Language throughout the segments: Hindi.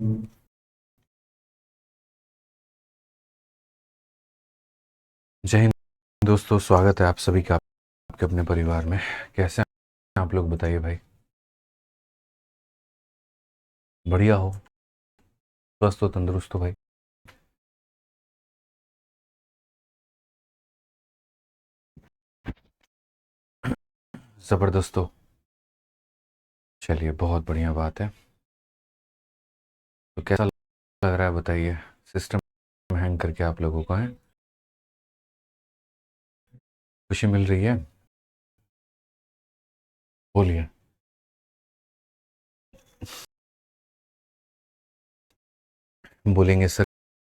जय हिंद दोस्तों, स्वागत है आप सभी का आपके अपने परिवार में। कैसे हैं आप लोग, बताइए भाई। बढ़िया हो, स्वस्थ हो, तंदुरुस्त हो भाई। ज़बरदस्त हो। चलिए, बहुत बढ़िया बात है। तो कैसा लग रहा है बताइए। सिस्टम हैंग करके आप लोगों का है, खुशी मिल रही है? बोलिए। बोलेंगे सर,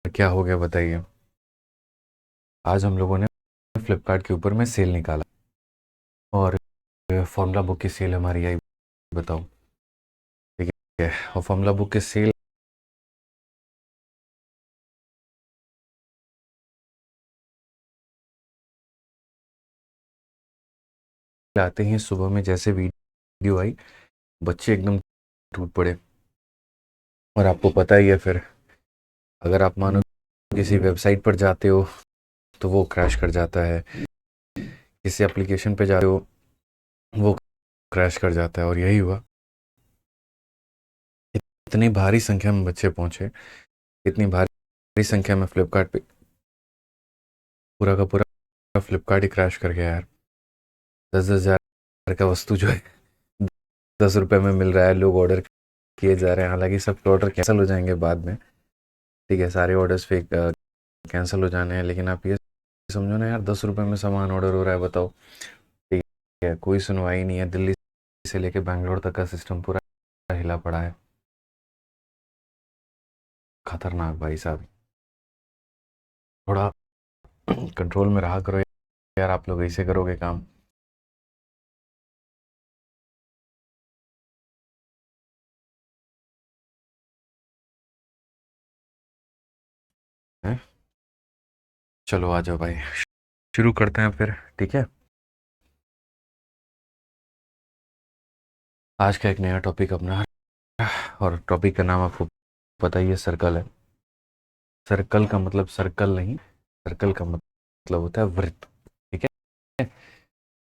क्या हो गया बताइए। आज हम लोगों ने फ्लिपकार्ट के ऊपर में सेल निकाला और फॉर्मूला बुक की सेल हमारी आई। बताओ, ठीक है। और फॉर्मूला बुक की सेल आते ही सुबह में जैसे वीडियो आई, बच्चे एकदम टूट पड़े। और आपको पता ही है फिर, अगर आप मानो किसी वेबसाइट पर जाते हो तो वो क्रैश कर जाता है, किसी एप्लीकेशन पे जाते हो वो क्रैश कर जाता है। और यही हुआ। इतनी भारी संख्या में बच्चे पहुंचे, इतनी भारी संख्या में फ्लिपकार्ट पे पूरा का पूरा फ्लिपकार्ट ही क्रैश कर गया यार। 10,000 का वस्तु जो है 10 रुपए में मिल रहा है, लोग ऑर्डर किए जा रहे हैं। हालांकि सब ऑर्डर कैंसिल हो जाएंगे बाद में, ठीक है, सारे ऑर्डर्स फिर कैंसिल हो जाने हैं। लेकिन आप ये समझो ना यार, 10 रुपए में सामान ऑर्डर हो रहा है, बताओ। ठीक है, कोई सुनवाई नहीं है। दिल्ली से लेके बैंगलोर तक का सिस्टम पूरा हिला पड़ा है। खतरनाक भाई साहब। थोड़ा कंट्रोल में रहा करो यार, आप लोग ऐसे करोगे काम है। चलो आ जाओ भाई, शुरू करते हैं फिर, ठीक है। आज का एक नया टॉपिक अपना, और टॉपिक का नाम आपको पता ही है, सर्कल है। सर्कल का मतलब सर्कल नहीं, सर्कल का मतलब होता है वृत्त, ठीक है।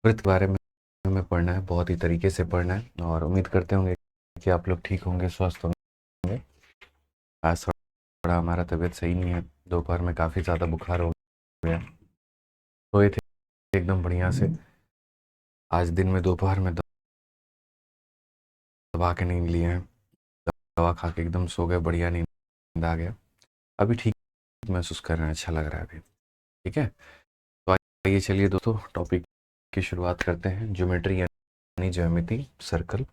वृत्त के बारे में हमें पढ़ना है, बहुत ही तरीके से पढ़ना है, और उम्मीद करते होंगे कि आप लोग ठीक होंगे, स्वस्थ होंगे। आज थोड़ा हमारा तबीयत सही नहीं है, दोपहर में काफ़ी ज़्यादा बुखार हो गया। सोए थे एकदम बढ़िया से, आज दिन में दोपहर में दबा के नींद लिए हैं, दवा खा के एकदम सो गए, बढ़िया नींद आ गया। अभी ठीक महसूस कर रहे हैं, अच्छा लग रहा है अभी, ठीक है। तो आइए चलिए दोस्तों, टॉपिक की शुरुआत करते हैं। ज्योमेट्री यानी ज्यामिति, सर्कल।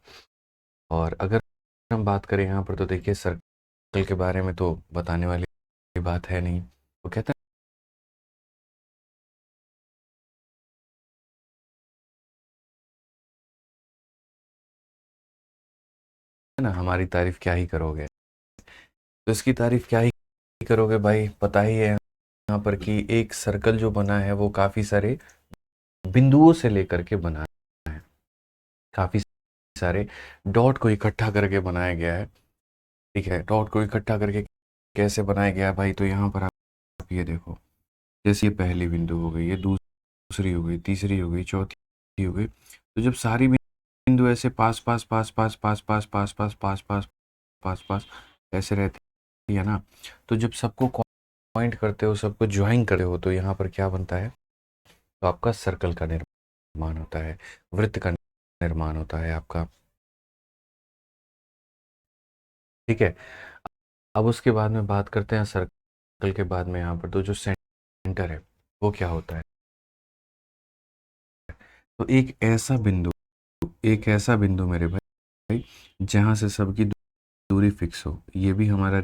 और अगर हम बात करें यहाँ पर, तो देखिए सर्कल के बारे में तो बताने वाली बात है नहीं। वो कहते हैं ना, हमारी तारीफ क्या ही करोगे। तो इसकी तारीफ क्या ही करोगे भाई, पता ही है यहाँ पर कि एक सर्कल जो बना है वो काफ़ी सारे बिंदुओं से लेकर के बना है, काफ़ी सारे डॉट को इकट्ठा करके बनाया गया है। ठीक है, डॉट को इकट्ठा करके कैसे बनाया गया है भाई, तो यहाँ पर आप ये देखो। जैसे ये पहली बिंदु हो गई, ये दूसरी हो गई, तीसरी हो गई, चौथी हो गई। तो जब सारी बिंदु ऐसे पास पास पास पास पास पास पास पास पास पास पास पास ऐसे रहती है ना, तो जब सबको पॉइंट करते हो, सबको ज्वाइन करते हो, तो यहाँ पर क्या बनता है, तो आपका सर्कल का निर्माण होता है, वृत्त का निर्माण होता है आपका, ठीक है। अब उसके बाद में बात करते हैं सर्कल के बाद में, यहाँ पर तो जो सेंटर है वो क्या होता है, तो एक ऐसा बिंदु मेरे भाई जहाँ से सबकी दूरी फिक्स हो, ये भी हमारा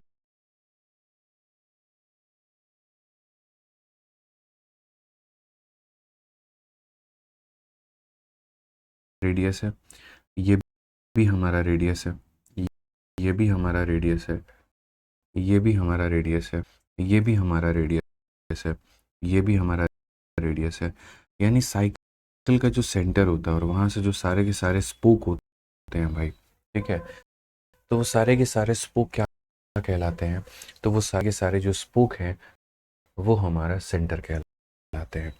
रेडियस है, ये भी हमारा रेडियस है, ये भी हमारा रेडियस है, ये भी हमारा रेडियस है, ये भी हमारा रेडियस है, ये भी हमारा रेडियस है। यानी साइकिल का जो सेंटर होता है और वहाँ से जो सारे के सारे स्पोक होते हैं भाई, ठीक है। तो वो सारे के सारे स्पोक क्या कहलाते हैं, तो वो सारे के सारे जो स्पोक हैं वो हमारा सेंटर कहलाते हैं।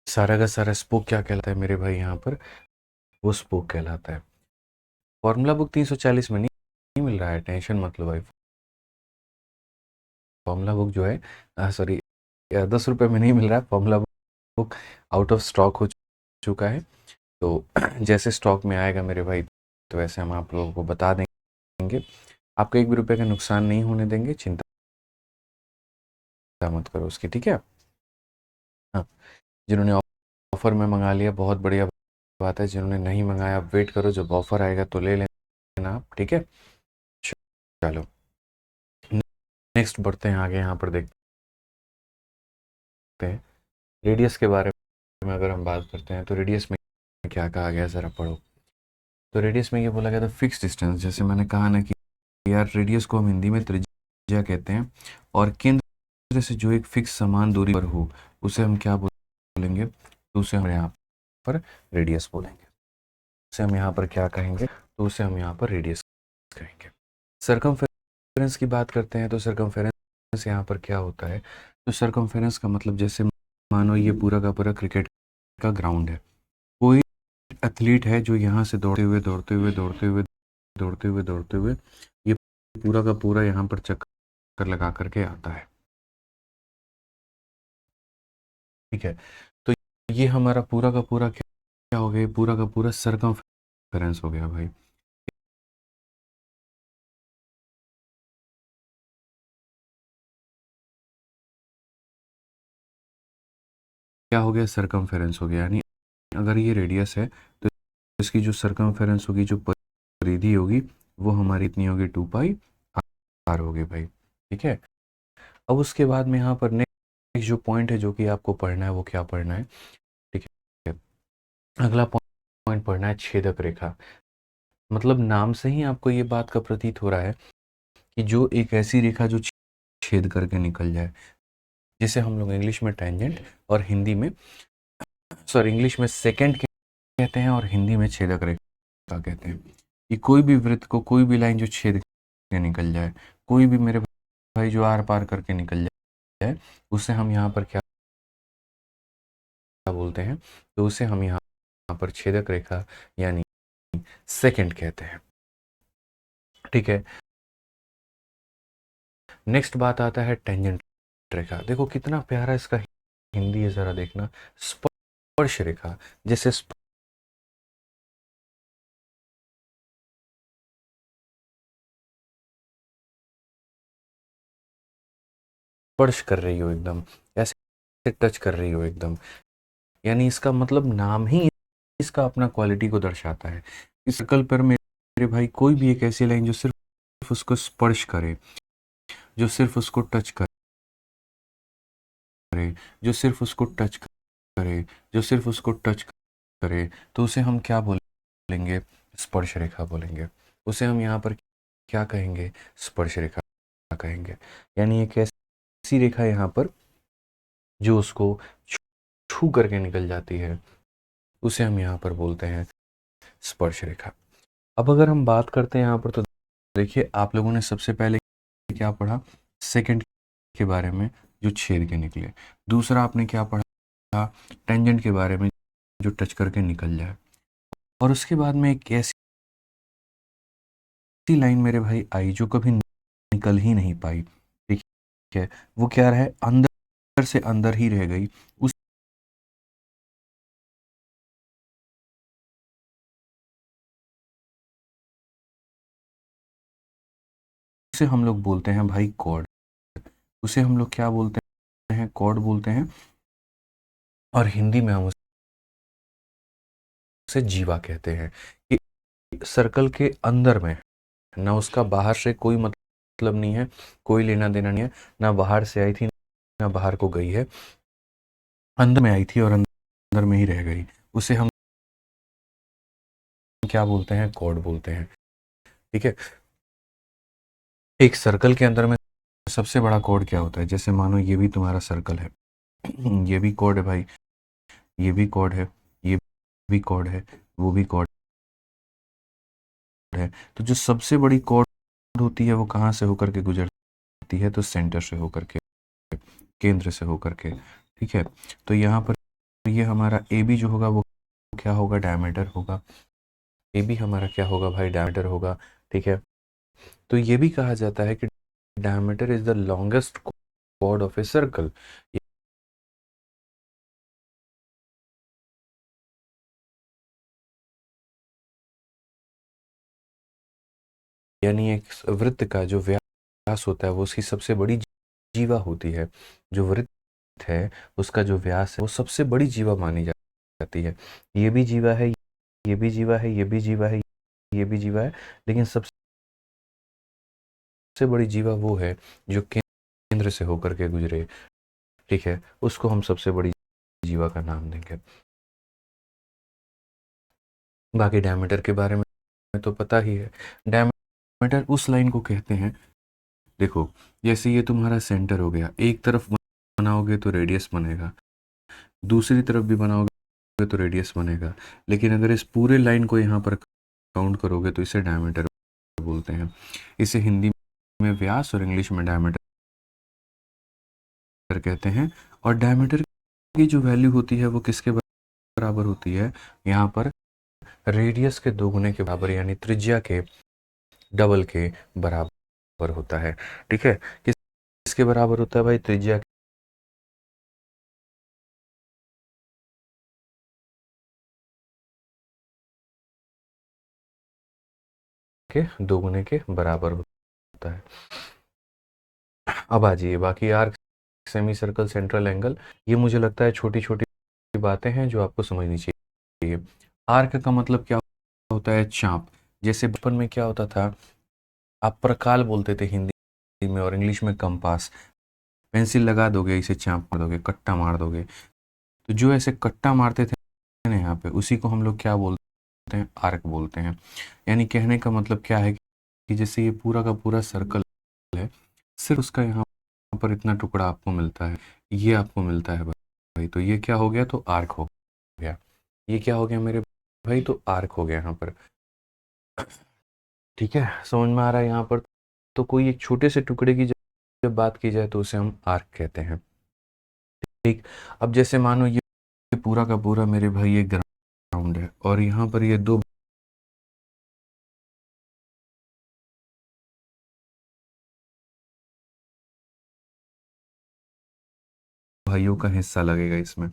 सारा का सारा स्पोक क्या कहलाता है मेरे भाई यहाँ पर, वो स्पोक कहलाता है। फॉर्मूला बुक 340 में नहीं मिल रहा है, टेंशन मत लो भाई। फॉर्मूला बुक जो है सॉरी 10 रुपये में नहीं मिल रहा है, formula book out of stock हो चुका है। तो जैसे स्टॉक में आएगा मेरे भाई तो वैसे हम आप लोगों को बता देंगे। आपको 1 भी रुपये का नुकसान नहीं होने देंगे, चिंता मत करो उसकी, ठीक है। हाँ, जिन्होंने ऑफर में मंगा लिया बहुत बढ़िया बात है, जिन्होंने नहीं मंगाया आप वेट करो, जब ऑफर आएगा तो ले लेना आप, ठीक है। चलो नेक्स्ट बढ़ते हैं आगे, यहाँ पर देखते हैं रेडियस के बारे में। अगर हम बात करते हैं तो रेडियस में क्या कहा गया, ज़रा पढ़ो। तो रेडियस में ये बोला गया था फिक्स डिस्टेंस, जैसे मैंने कहा ना कि यार रेडियस को हम हिंदी में त्रिज्या कहते हैं, और केंद्र से जो एक फिक्स समान दूरी पर हो उसे हम क्या बोलेंगे, तो उसे हम यहाँ पर रेडियस बोलेंगे। उसे हम यहाँ पर क्या कहेंगे, तो उसे हम यहाँ पर रेडियस कहेंगे। सरकमफेरेंस की बात करते हैं तो सरकमफेरेंस यहाँ पर क्या होता है, तो सरकमफेरेंस का मतलब जैसे मानो ये पूरा का पूरा क्रिकेट का ग्राउंड है, कोई एथलीट है जो यहाँ से दौड़ते हुए ये पूरा का पूरा यहाँ पर चक्कर लगा करके आता है, ठीक है। तो ये हमारा पूरा का पूरा क्या हो गया, पूरा का पूरा सरकमफेरेंस हो गया भाई। क्या हो गया, सरकमफेरेंस हो गया, यानी अगर ये रेडियस है तो इसकी जो सरकमफेरेंस होगी, जो परिधि होगी, वो हमारी इतनी होगी 2 पाई आर होगी भाई, ठीक है। अब उसके बाद में यहाँ पर नेक्स्ट जो पॉइंट है जो कि आपको पढ़ना है वो क्या पढ़ना है, ठीक है। अगला पॉइंट पढ़ना है छेदक रेखा। मतलब नाम से ही आपको ये बात का प्रतीत हो रहा है कि जो एक ऐसी रेखा जो छेद करके निकल जाए, जिसे हम लोग इंग्लिश में टेंजेंट और हिंदी में सॉरी इंग्लिश में सेकेंड कहते हैं और हिंदी में छेदक रेखा कहते हैं। कि कोई भी वृत्त को, कोई भी लाइन जो छेद के निकल जाए, कोई भी मेरे भाई जो आर पार करके निकल जाए, उसे हम यहाँ पर क्या बोलते हैं, तो उसे हम यहाँ पर छेदक रेखा यानी सेकंड कहते हैं, ठीक है। नेक्स्ट बात आता है टेंजेंट रेखा। देखो कितना प्यारा इसका हिंदी है, जरा देखना, स्पर्श रेखा। जैसे स्पर्श कर रही हो एकदम, ऐसे टच कर रही हो एकदम, यानी इसका मतलब नाम ही इसका अपना क्वालिटी को दर्शाता है। इस सर्कल पर मेरे भाई कोई भी एक ऐसी लाइन जो सिर्फ उसको स्पर्श करे, जो सिर्फ उसको टच करे, जो सिर्फ उसको टच करे, जो सिर्फ उसको टच करे, तो उसे हम क्या बोलेंगे, स्पर्श रेखा बोलेंगे। उसे हम यहाँ पर क्या कहेंगे, स्पर्श रेखा कहेंगे। यानी एक ऐसी रेखा यहाँ पर जो उसको छू करके निकल जाती है, उसे हम यहाँ पर बोलते हैं स्पर्श रेखा। अब अगर हम बात करते हैं यहाँ पर, तो देखिए आप लोगों ने सबसे पहले क्या पढ़ा, सेकंड के बारे में जो छेद के निकले। दूसरा आपने क्या पढ़ा, टेंजेंट के बारे में जो टच करके निकल जाए। और उसके बाद में एक ऐसी लाइन मेरे भाई आई जो कभी निकल ही नहीं पाई, ठीक है। वो क्या रहे, अंदर से अंदर ही रह गई। उसे हम लोग बोलते हैं भाई कॉर्ड। उसे हम लोग क्या बोलते हैं, कॉर्ड बोलते हैं। और हिंदी में हम उसे जीवा कहते हैं। कि सर्कल के अंदर में, ना उसका बाहर से कोई मतलब नहीं है, कोई लेना देना नहीं है, ना बाहर से आई थी ना बाहर को गई है, अंदर में आई थी और अंदर में ही रह गई, उसे हम क्या बोलते हैं, कॉर्ड बोलते हैं, ठीक है। एक सर्कल के अंदर में सबसे बड़ा कॉर्ड क्या होता है, जैसे मानो ये भी तुम्हारा सर्कल है, ये भी कॉर्ड है भाई, ये भी कॉर्ड है, ये भी कॉर्ड है, वो भी कॉर्ड है। तो जो सबसे बड़ी कॉर्ड होती है वो कहाँ से होकर के गुजरती है, तो सेंटर से होकर के, केंद्र से होकर के। ठीक है, तो यहाँ पर ये हमारा ए बी जो होगा वो क्या होगा, डायमीटर होगा। ए बी हमारा क्या होगा भाई, डायमीटर होगा। ठीक है, तो ये भी कहा जाता है कि diameter is the longest chord of a circle, यानी एक वृत्त का जो व्यास होता है वो उसकी सबसे बड़ी जीवा होती है। जो वृत्त है उसका जो व्यास है वो सबसे बड़ी जीवा मानी जाती है। ये भी जीवा है, ये भी जीवा है, ये भी जीवा है, ये भी जीवा है, लेकिन सबसे बड़ी जीवा वो है जो केंद्र से होकर के गुजरे। ठीक है, उसको हम सबसे बड़ी जीवा का नाम देंगे। बाकी डायमीटर के बारे में तो पता ही है। डायमीटर उस लाइन को कहते हैं, देखो जैसे ये तुम्हारा सेंटर हो गया, एक तरफ बनाओगे तो रेडियस बनेगा, दूसरी तरफ भी बनाओगे तो रेडियस बनेगा, लेकिन अगर इस पूरे लाइन को यहाँ पर काउंट करोगे तो इसे डायमीटर बोलते हैं। इसे हिंदी में व्यास और इंग्लिश में डायमीटर कहते हैं। और डायमीटर की जो वैल्यू होती है वो किसके बराबर होती है, यहाँ पर रेडियस के दोगुने के बराबर, यानी त्रिज्या के डबल के बराबर होता है। ठीक है, किसके बराबर होता है भाई, त्रिज्या के दोगुने के बराबर होता है। अब आ जाइए बाकी arc, semi circle, central angle, ये मुझे लगता है छोटी छोटी बातें हैं जो आपको समझनी चाहिए। आर्क का मतलब क्या होता है, चाप। जैसे बचपन में क्या होता था, आप प्रकाल बोलते थे हिंदी में, और इंग्लिश में कंपास। पेंसिल लगा दोगे, इसे चाप मार दोगे, कट्टा मार दोगे, तो जो ऐसे कट्टा मारते थे ना यहाँ पे, उसी को हम लोग क्या बोलते हैं, आर्क बोलते हैं। यानी कहने का मतलब क्या है कि जैसे ये पूरा का पूरा सर्कल है, सिर्फ उसका यहाँ पर इतना टुकड़ा आपको मिलता है, ये आपको मिलता है भाई, तो ये क्या हो गया, तो आर्क हो गया। ये क्या हो गया मेरे भाई, तो आर्क हो गया यहाँ पर। ठीक है, समझ में आ रहा है यहाँ पर। तो कोई एक छोटे से टुकड़े की जब बात की जाए तो उसे हम आर्क कहते हैं। ठीक, अब जैसे मानो ये पूरा का पूरा मेरे भाई एक ग्राउंड है, और यहाँ पर ये दो भाइयों का हिस्सा लगेगा इसमें।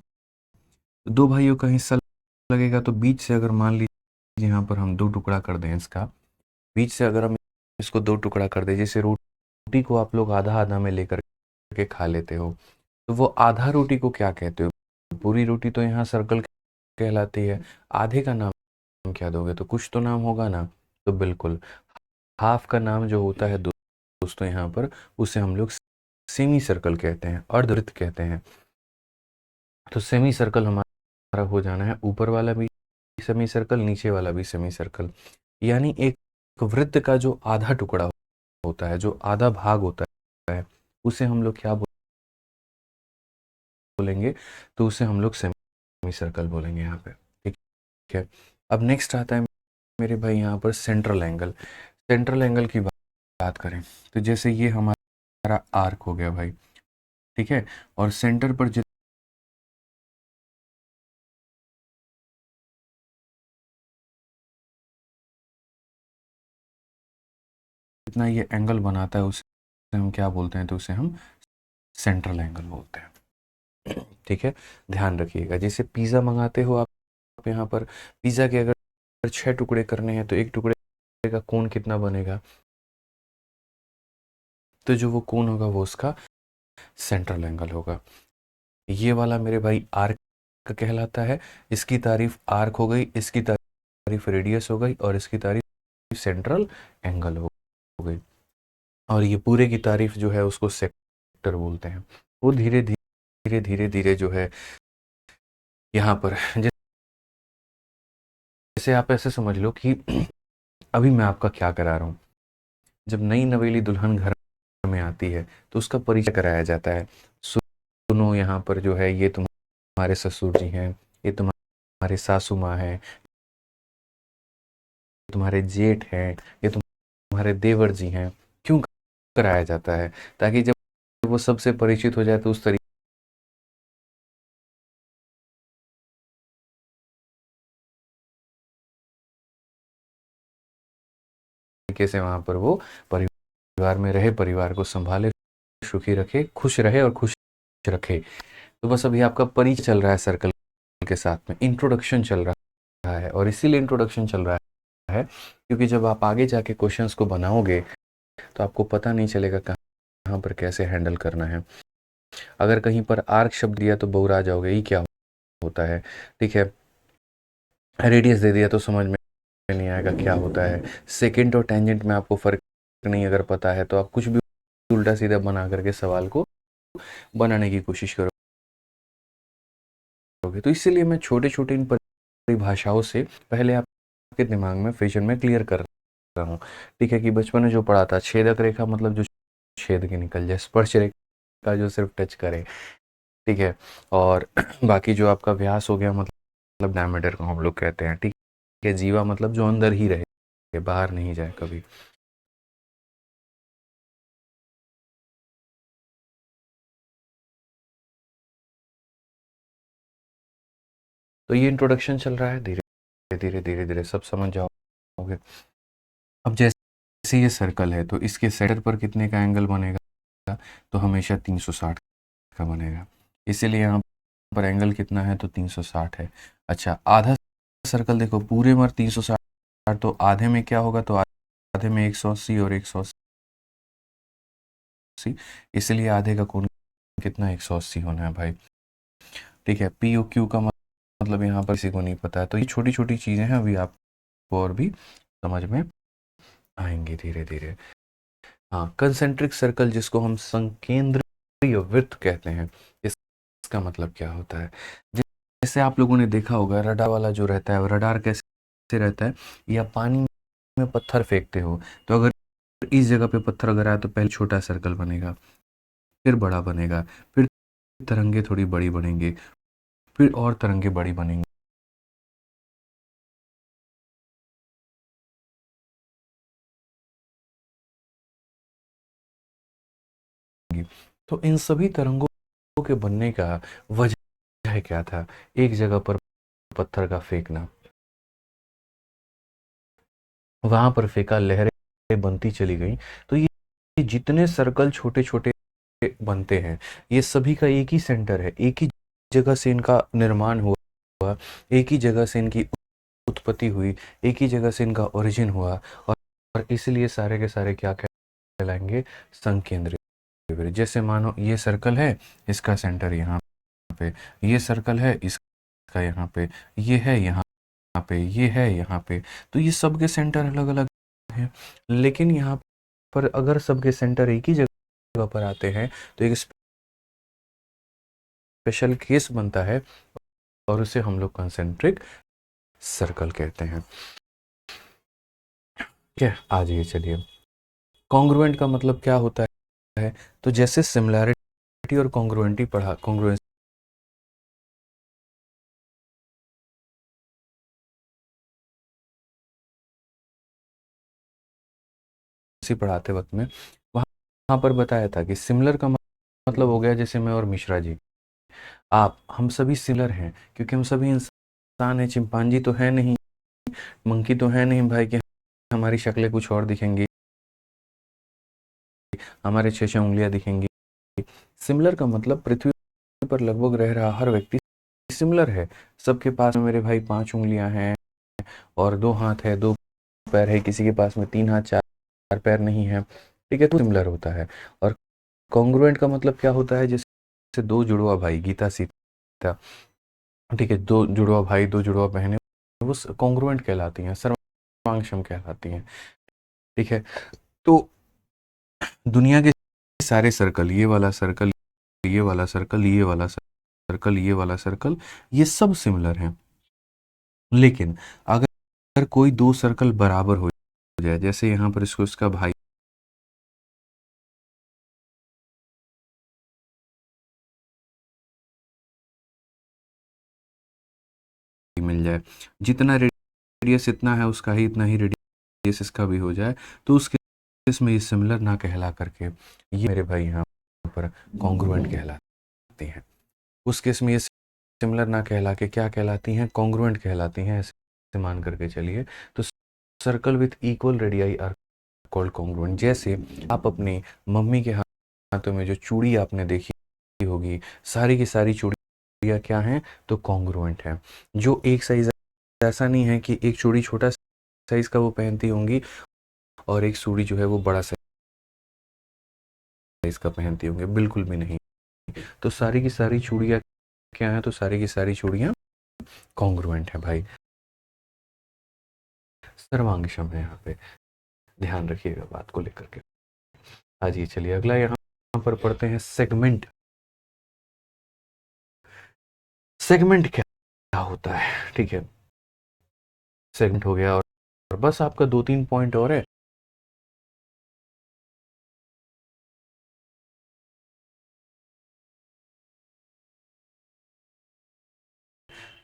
दो भाइयों का हिस्सा लगेगा, तो बीच से अगर मान लीजिए यहाँ पर हम दो टुकड़ा कर दें इसका, बीच से अगर हम इसको दो टुकड़ा कर दें, जैसे रोटी को आप लोग आधा आधा में लेकर के खा लेते हो, तो वो आधा रोटी को क्या कहते हो, पूरी रोटी तो यहाँ सर्कल कहलाती है, आधे का नाम क्या दोगे, तो कुछ तो नाम होगा ना। तो बिल्कुल हाफ का नाम जो होता है दोस्तों यहाँ पर, उसे हम लोग सेमी सर्कल कहते हैं, अर्धवृत्त कहते हैं। तो सेमी सर्कल हमारा हो जाना है, ऊपर वाला भी सेमी सर्कल, नीचे वाला भी सेमी सर्कल। यानी एक वृत्त का जो आधा टुकड़ा होता है, जो आधा भाग होता है, उसे हम लोग क्या बोलेंगे, तो उसे हम लोग सेमी सर्कल बोलेंगे यहाँ पे। ठीक है, अब नेक्स्ट आता है मेरे भाई यहाँ पर सेंट्रल एंगल। सेंट्रल एंगल की बात करें तो जैसे ये हमारा आर्क हो गया भाई, ठीक है, और सेंटर पर जितना ये एंगल बनाता है उसे हम क्या बोलते हैं, तो उसे हम सेंट्रल एंगल बोलते हैं। ठीक है, ध्यान रखिएगा, जैसे पिज़्ज़ा मंगाते हो आप यहाँ पर, पिज़्ज़ा के अगर 6 टुकड़े करने हैं तो एक टुकड़े का कोण कितना बनेगा, तो जो वो कोण होगा वो उसका सेंट्रल एंगल होगा। ये वाला मेरे भाई आर्क कहलाता है। इसकी तारीफ आर्क हो गई, इसकी तारीफ रेडियस हो गई, और इसकी तारीफ सेंट्रल एंगल हो गई। और ये पूरे की तारीफ जो है उसको सेक्टर बोलते हैं। वो धीरे धीरे धीरे धीरे जो है यहाँ पर, जैसे आप ऐसे समझ लो कि अभी मैं आपका क्या करा रहा हूँ, जब नई नवेली दुल्हन घर में आती है तो उसका परिचय कराया जाता है। सुनो यहाँ पर जो है, ये तुम्हारे ससुर जी हैं, ये तुम्हारे सासू माँ हैं, तुम्हारे जेठ हैं, ये हमारे देवर जी हैं, क्यों कराया जाता है? ताकि जब वो सबसे परिचित हो जाए तो उस तरीके से वहाँ पर वो परिवार में रहे, परिवार को सँभाले, सुखी रखे, खुश रहे और खुश रखे। तो बस अभी आपका परिचय चल रहा है सर्कल के साथ में, इंट्रोडक्शन चल रहा है, और इसीलिए इंट्रोडक्शन चल रहा है क्योंकि जब आप आगे जाके क्वेश्चंस को बनाओगे तो आपको पता नहीं चलेगा कहाँ पर कैसे हैंडल करना है। अगर कहीं पर आर्क शब्द दिया तो बौरा जाओगे, ये क्या होता है, ठीक है। रेडियस दे दिया तो समझ में नहीं आएगा क्या होता है। सेकेंड और टेंजेंट में आपको फ़र्क नहीं अगर पता है तो आप कुछ भी उल्टा सीधा बना करके सवाल को बनाने की कोशिश करोगे। तो इसीलिए मैं छोटे छोटे इन परिभाषाओं से पहले आपके दिमाग में फ्यूचर में क्लियर कर रहा हूँ, ठीक है। कि बचपन में जो पढ़ा था, छेदक रेखा मतलब जो छेद के निकल जाए, स्पर्श रेखा जो सिर्फ टच करे, ठीक है। और बाकी जो आपका व्यास हो गया मतलब डायमीटर को हम लोग कहते हैं, ठीक है। जीवा मतलब जो अंदर ही रहे, बाहर नहीं जाए कभी। तो ये इंट्रोडक्शन चल रहा है, धीरे धीरे धीरे धीरे सब समझ जाओगे। अब जैसे ये सर्कल है तो इसके सेंटर पर कितने का एंगल बनेगा? तो हमेशा 360 का बनेगा, इसीलिए यहाँ पर एंगल कितना है तो 360 है। अच्छा, आधा सर्कल देखो, पूरे में 360, तो आधे में क्या होगा? तो आधे में 180 और 180, इसलिए आधे का कोण कितना 180 होना है भाई, ठीक है। पी ओ क्यू का मतलब यहाँ पर किसी को नहीं पता है। तो ये छोटी छोटी चीज़ें हैं, अभी आपको और भी समझ में आएंगी धीरे धीरे। हाँ, कंसेंट्रिक सर्कल जिसको हम संकेंद्रीय वृत्त कहते हैं, इसका मतलब क्या होता है? जैसे आप लोगों ने देखा होगा रडार वाला जो रहता है, रडार कैसे रहता है, या पानी में पत्थर फेंकते हो तो अगर इस जगह पे पत्थर अगर आया तो पहले छोटा सर्कल बनेगा, फिर बड़ा बनेगा, फिर तरंगे थोड़ी बड़ी बनेंगी, फिर और तरंगे बड़ी बनेंगी। तो इन सभी तरंगों के बनने का वजह क्या था? एक जगह पर पत्थर का फेंकना, वहां पर फेंका, लहरें बनती चली गई। तो ये जितने सर्कल छोटे छोटे बनते हैं, ये सभी का एक ही सेंटर है, एक ही जगह से इनका निर्माण हुआ, एक ही जगह से इनकी उत्पत्ति हुई, एक ही जगह से इनका ओरिजिन हुआ, और इसलिए सारे के सारे क्या कहलाएंगे? संकेंद्रित वृत्त। जैसे मानो ये सर्कल है, इसका सेंटर यहाँ पे, ये सर्कल है, इसका यहाँ पे, ये है यहाँ पे, ये है यहाँ पे। तो ये सबके सेंटर अलग अलग हैं, लेकिन यहाँ पर अगर सबके सेंटर एक ही जगह पर आते हैं तो एक स्पेशल केस बनता है, और उसे हम लोग कंसेंट्रिक सर्कल कहते हैं। ठीक है, आ जाइए चलिए। कॉन्ग्रुएंट का मतलब क्या होता है? तो जैसे सिमिलैरिटी और कॉन्ग्रुएंटी पढ़ा, कॉन्ग्रुएंसी पढ़ाते वक्त में वहाँ पर बताया था कि सिमिलर का मतलब हो गया जैसे मैं और मिश्रा जी, आप, हम सभी सिमिलर हैं क्योंकि हम सभी इंसान हैं। चिंपांजी तो है नहीं, मंकी तो है नहीं भाई कि हमारी शक्लें कुछ और दिखेंगी, हमारे 6 उंगलियां दिखेंगी। सिमिलर का मतलब पृथ्वी पर लगभग रह रहा हर व्यक्ति सिमिलर है। सबके पास में मेरे भाई 5 उंगलियां हैं और 2 हाथ है, 2 पैर है, किसी के पास में 3 हाथ 4 पैर नहीं है, ठीक है। तो सिमिलर होता है। और कॉन्ग्रुएंट का मतलब क्या होता है? जैसे दो जुड़वा भाई, गीता सीता, ठीक है, दो जुड़वा भाई, दो जुड़वा बहनें, वो कॉन्ग्रुएंट कहलाती हैं, सर्वांगसम कहलाती हैं, ठीक है। तो दुनिया के सारे सर्कल, ये वाला सर्कल, ये वाला सर्कल, ये वाला सर्कल, ये वाला सर्कल, ये सब सिमिलर हैं। लेकिन अगर कोई दो सर्कल बराबर हो जाए, जैसे यहाँ पर इसको इसका भाई मिल जाए, जितना रेडियस इतना है उसका ही, इतना ही रेडियस इसका भी हो जाए, तो उसके केस में ये सिमिलर ना कहला करके ये मेरे भाई यहाँ पर कॉन्ग्रुएंट कहलाती हैं। उस केस में ये सिमिलर ना कहला के क्या कहलाती हैं, कॉन्ग्रुएंट कहलाती हैं, ऐसे मान करके चलिए। तो circle with equal radii are called congruent. जैसे आप अपने मम्मी के हाथों में जो चूड़ी आपने देखी होगी, सारी की सारी चूड़ियाँ क्या हैं, तो कॉन्ग्रुएंट हैं। जो एक साइज, ऐसा नहीं है कि एक चूड़ी छोटा साइज का वो पहनती होंगी और एक चूड़ी जो है वो बड़ा साइज का पहनती होंगी, बिल्कुल भी नहीं। तो सारी की सारी चूड़ियाँ क्या हैं, तो सारी की सारी चूड़ियाँ कॉन्ग्रुएंट है भाई। सर्वांगशम है यहाँ पे, ध्यान रखिएगा बात को लेकर के। हाँ जी, चलिए अगला यहाँ पर पढ़ते हैं सेगमेंट। सेगमेंट क्या होता है, ठीक है। सेगमेंट हो गया, और बस आपका 2-3 पॉइंट और है।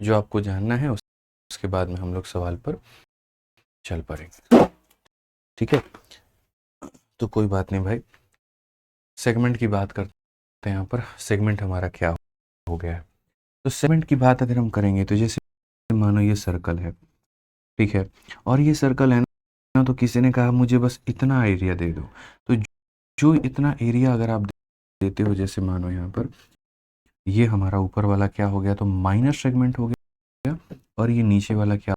जो आपको जानना है, उसके बाद में हम लोग सवाल पर चल पड़ेंगे, ठीक है। तो कोई बात नहीं भाई, सेगमेंट की बात करते हैं यहाँ पर। सेगमेंट हमारा क्या हो गया है, तो सेगमेंट की बात अगर हम करेंगे तो जैसे मानो ये सर्कल है, ठीक है, और ये सर्कल है ना, तो किसी ने कहा मुझे बस इतना एरिया दे दो। तो जो इतना एरिया अगर आप देते हो, जैसे मानो यहाँ पर ये हमारा ऊपर वाला क्या हो गया, तो माइनर सेगमेंट हो गया, और ये नीचे वाला क्या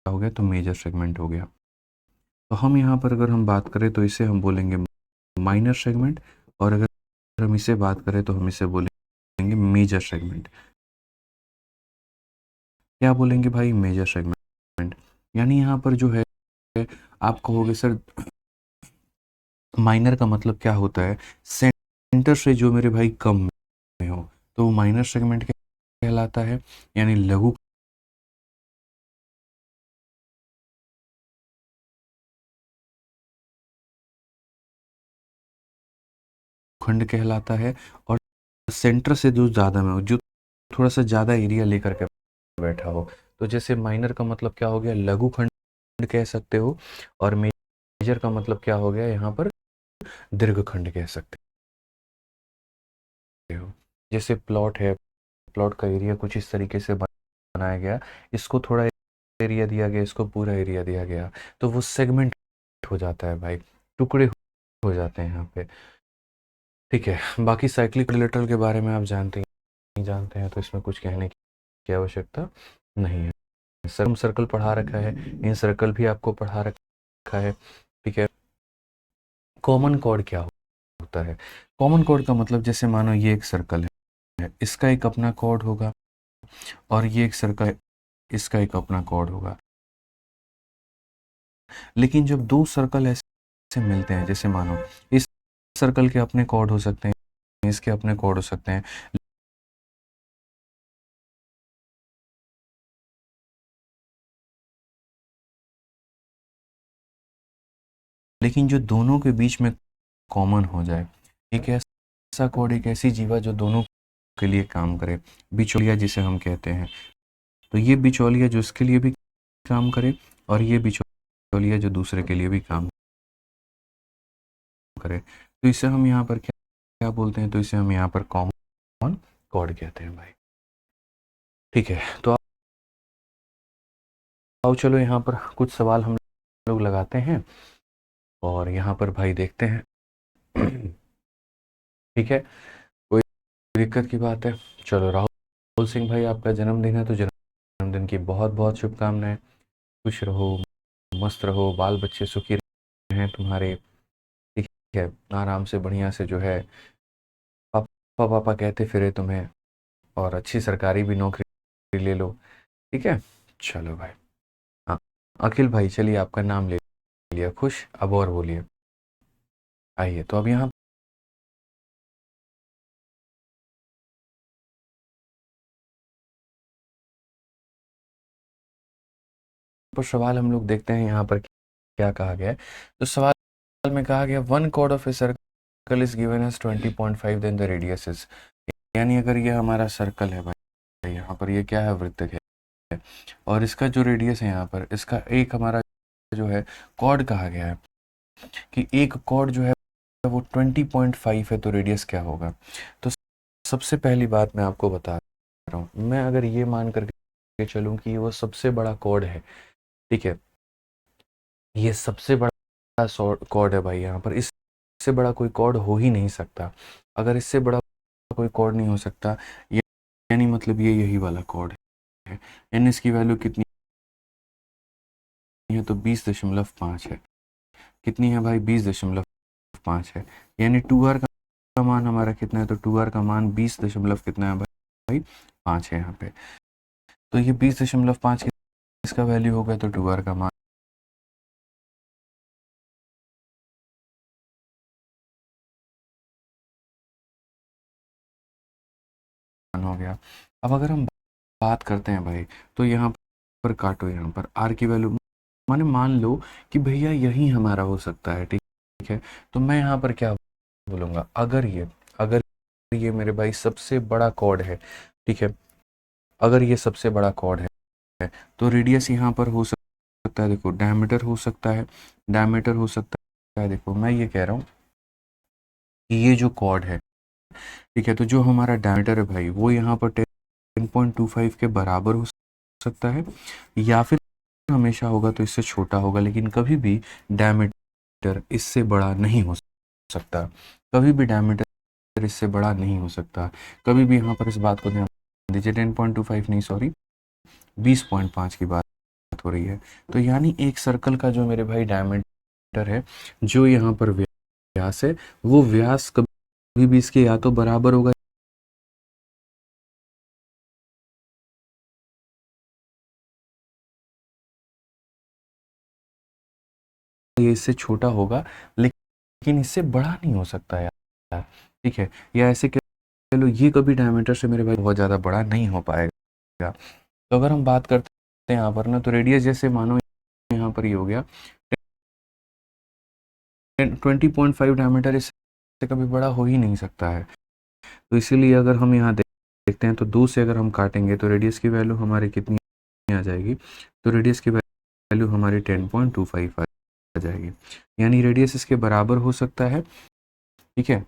हो गया, तो मेजर सेगमेंट हो गया। तो हम यहाँ पर अगर हम बात करें तो इसे हम बोलेंगे माइनर सेगमेंट, और अगर हम इसे बात करें तो हम इसे बोलेंगे मेजर सेगमेंट। क्या बोलेंगे भाई, मेजर सेगमेंट। यानी यहाँ पर जो है आप कहोगे सर माइनर का मतलब क्या होता है, सेंटर से जो मेरे भाई कम में हो, तो वो माइनर सेगमेंट कहलाता है। यानी लघु खंड कहलाता है, और सेंटर से जो ज़्यादा में हो, जो थोड़ा सा ज़्यादा एरिया लेकर के बैठा हो। तो जैसे माइनर का मतलब क्या हो गया, लघु खंड कह सकते हो, और मेजर का मतलब क्या हो गया, यहाँ पर दीर्घ खंड कह सकते हो। जैसे प्लॉट है, प्लॉट का एरिया कुछ इस तरीके से बनाया गया, इसको थोड़ा एरिया दिया गया, इसको पूरा एरिया दिया गया, तो वो सेगमेंट हो जाता है भाई, टुकड़े हो जाते हैं यहाँ पे, ठीक है। बाकी साइक्लिक रिलेटर के बारे में आप जानते नहीं जानते हैं, तो इसमें कुछ कहने की आवश्यकता नहीं है। सर्कम सर्कल पढ़ा रखा है, इन सर्कल भी आपको पढ़ा रखा है, ठीक है। कॉमन कॉर्ड क्या होता है, कॉमन कॉर्ड का मतलब जैसे मानो ये एक सर्कल है, इसका एक अपना कॉर्ड होगा, और ये एक सर्कल, इसका एक अपना कॉर्ड होगा। लेकिन जब दो सर्कल ऐसे मिलते हैं, जैसे मानो इस सर्कल के अपने कॉर्ड हो सकते हैं, इसके अपने कॉर्ड हो सकते हैं, लेकिन जो दोनों के बीच में कॉमन हो जाए, एक ऐसा कॉर्ड, एक ऐसी जीवा जो दोनों के लिए काम करे, बिचौलिया जिसे हम कहते हैं। तो ये बिचौलिया जो इसके लिए भी काम करे, और ये बिचौलिया जो दूसरे के लिए भी काम करे, तो इसे हम यहाँ पर क्या क्या बोलते हैं, तो इसे हम यहाँ पर कॉमन कॉर्ड कहते हैं भाई, ठीक है। तो आओ चलो यहाँ पर कुछ सवाल हम लोग लगाते हैं, और यहाँ पर भाई देखते हैं, ठीक है, कोई दिक्कत की बात है। चलो राहुल सिंह भाई, आपका जन्मदिन है, तो जन्मदिन की बहुत बहुत शुभकामनाएं। खुश रहो, मस्त रहो, बाल बच्चे सुखी रहें तुम्हारे, ठीक है, आराम से बढ़िया से जो है पापा पापा कहते फिरे तुम्हें, और अच्छी सरकारी भी नौकरी ले लो, ठीक है। चलो भाई, हाँ, अखिल भाई चलिए आपका नाम ले लिया, खुश, अब और बोलिए। आइए, तो अब यहाँ पर सवाल हम लोग देखते हैं यहाँ पर क्या कहा गया है। तो सवाल में कहा गया, one chord of a circle is given as 20.5, then the radius is. यानी अगर ये हमारा सर्कल है भाई, यहाँ पर ये क्या है, वृत्त है, और इसका जो रेडियस है यहाँ पर, इसका एक हमारा जो है कॉर्ड कहा गया है, कि एक कॉर्ड जो है वो 20.5 है, तो रेडियस क्या होगा। तो सबसे पहली बात मैं आपको बता रहा हूँ, मैं अगर ये मान करके चलूँ कि वो सबसे बड़ा कॉर्ड है, ठीक है, ये सबसे बड़ा कॉर्ड है भाई, यहाँ पर इससे बड़ा कोई कॉर्ड हो ही नहीं सकता। अगर इससे बड़ा कोई कॉर्ड नहीं हो सकता, यानी मतलब ये यही वाला कॉर्ड है। एन इसकी वैल्यू कितनी है, तो 20.5 है। कितनी है भाई, 20.5 है। यानी 2r का मान हमारा कितना है, तो 2r का मान 20 दशमलव कितना है भाई, 5 है यहाँ पे। तो ये 20.5 इसका वैल्यू होगा, तो 2r का मान हो गया। अब अगर हम बात करते हैं भाई, तो यहाँ पर काटो, यहाँ पर r की वैल्यू माने मान लो कि भैया यही हमारा हो सकता है, ठीक है। तो मैं यहाँ पर क्या बोलूँगा, अगर ये मेरे भाई सबसे बड़ा कॉर्ड है, ठीक है, अगर ये सबसे बड़ा कॉर्ड है, तो रेडियस यहाँ पर हो सकता है, देखो डायमीटर हो सकता है, डायमीटर हो सकता है। देखो मैं ये कह रहा हूँ कि ये जो कॉर्ड है, ठीक है, तो जो हमारा डायमीटर है भाई, वो यहाँ पर 10.25 के बराबर हो सकता है, या फिर हमेशा होगा तो इससे छोटा होगा, लेकिन कभी भी डायमीटर इससे बड़ा नहीं हो सकता। कभी भी डायमीटर इससे बड़ा नहीं हो सकता। कभी भी यहाँ पर इस बात को ध्यान दीजिए, 10.25 नहीं, सॉरी, 20.5 की बात हो रही है। तो यानी एक सर्कल का जो मेरे भाई डायमीटर है, जो यहाँ पर व्यास है, वो व्यास कभी भी इसके या तो बराबर होगा, ये इससे छोटा होगा, लेकिन इससे बड़ा नहीं हो सकता यार, ठीक है। या ऐसे कह लो, ये कभी डायमीटर से मेरे भाई बहुत ज़्यादा बड़ा नहीं हो पाएगा। तो अगर हम बात करते हैं यहाँ पर ना, तो रेडियस जैसे मानो यहाँ पर ये हो गया 20.5 डायमीटर, इससे कभी बड़ा हो ही नहीं सकता है। तो इसीलिए अगर हम यहाँ देखते हैं, तो 2 से अगर हम काटेंगे तो रेडियस की वैल्यू हमारी कितनी आ जाएगी, तो रेडियस की वैल्यू हमारी 10.25 आ जाएगी। यानी रेडियस इसके बराबर हो सकता है, ठीक है।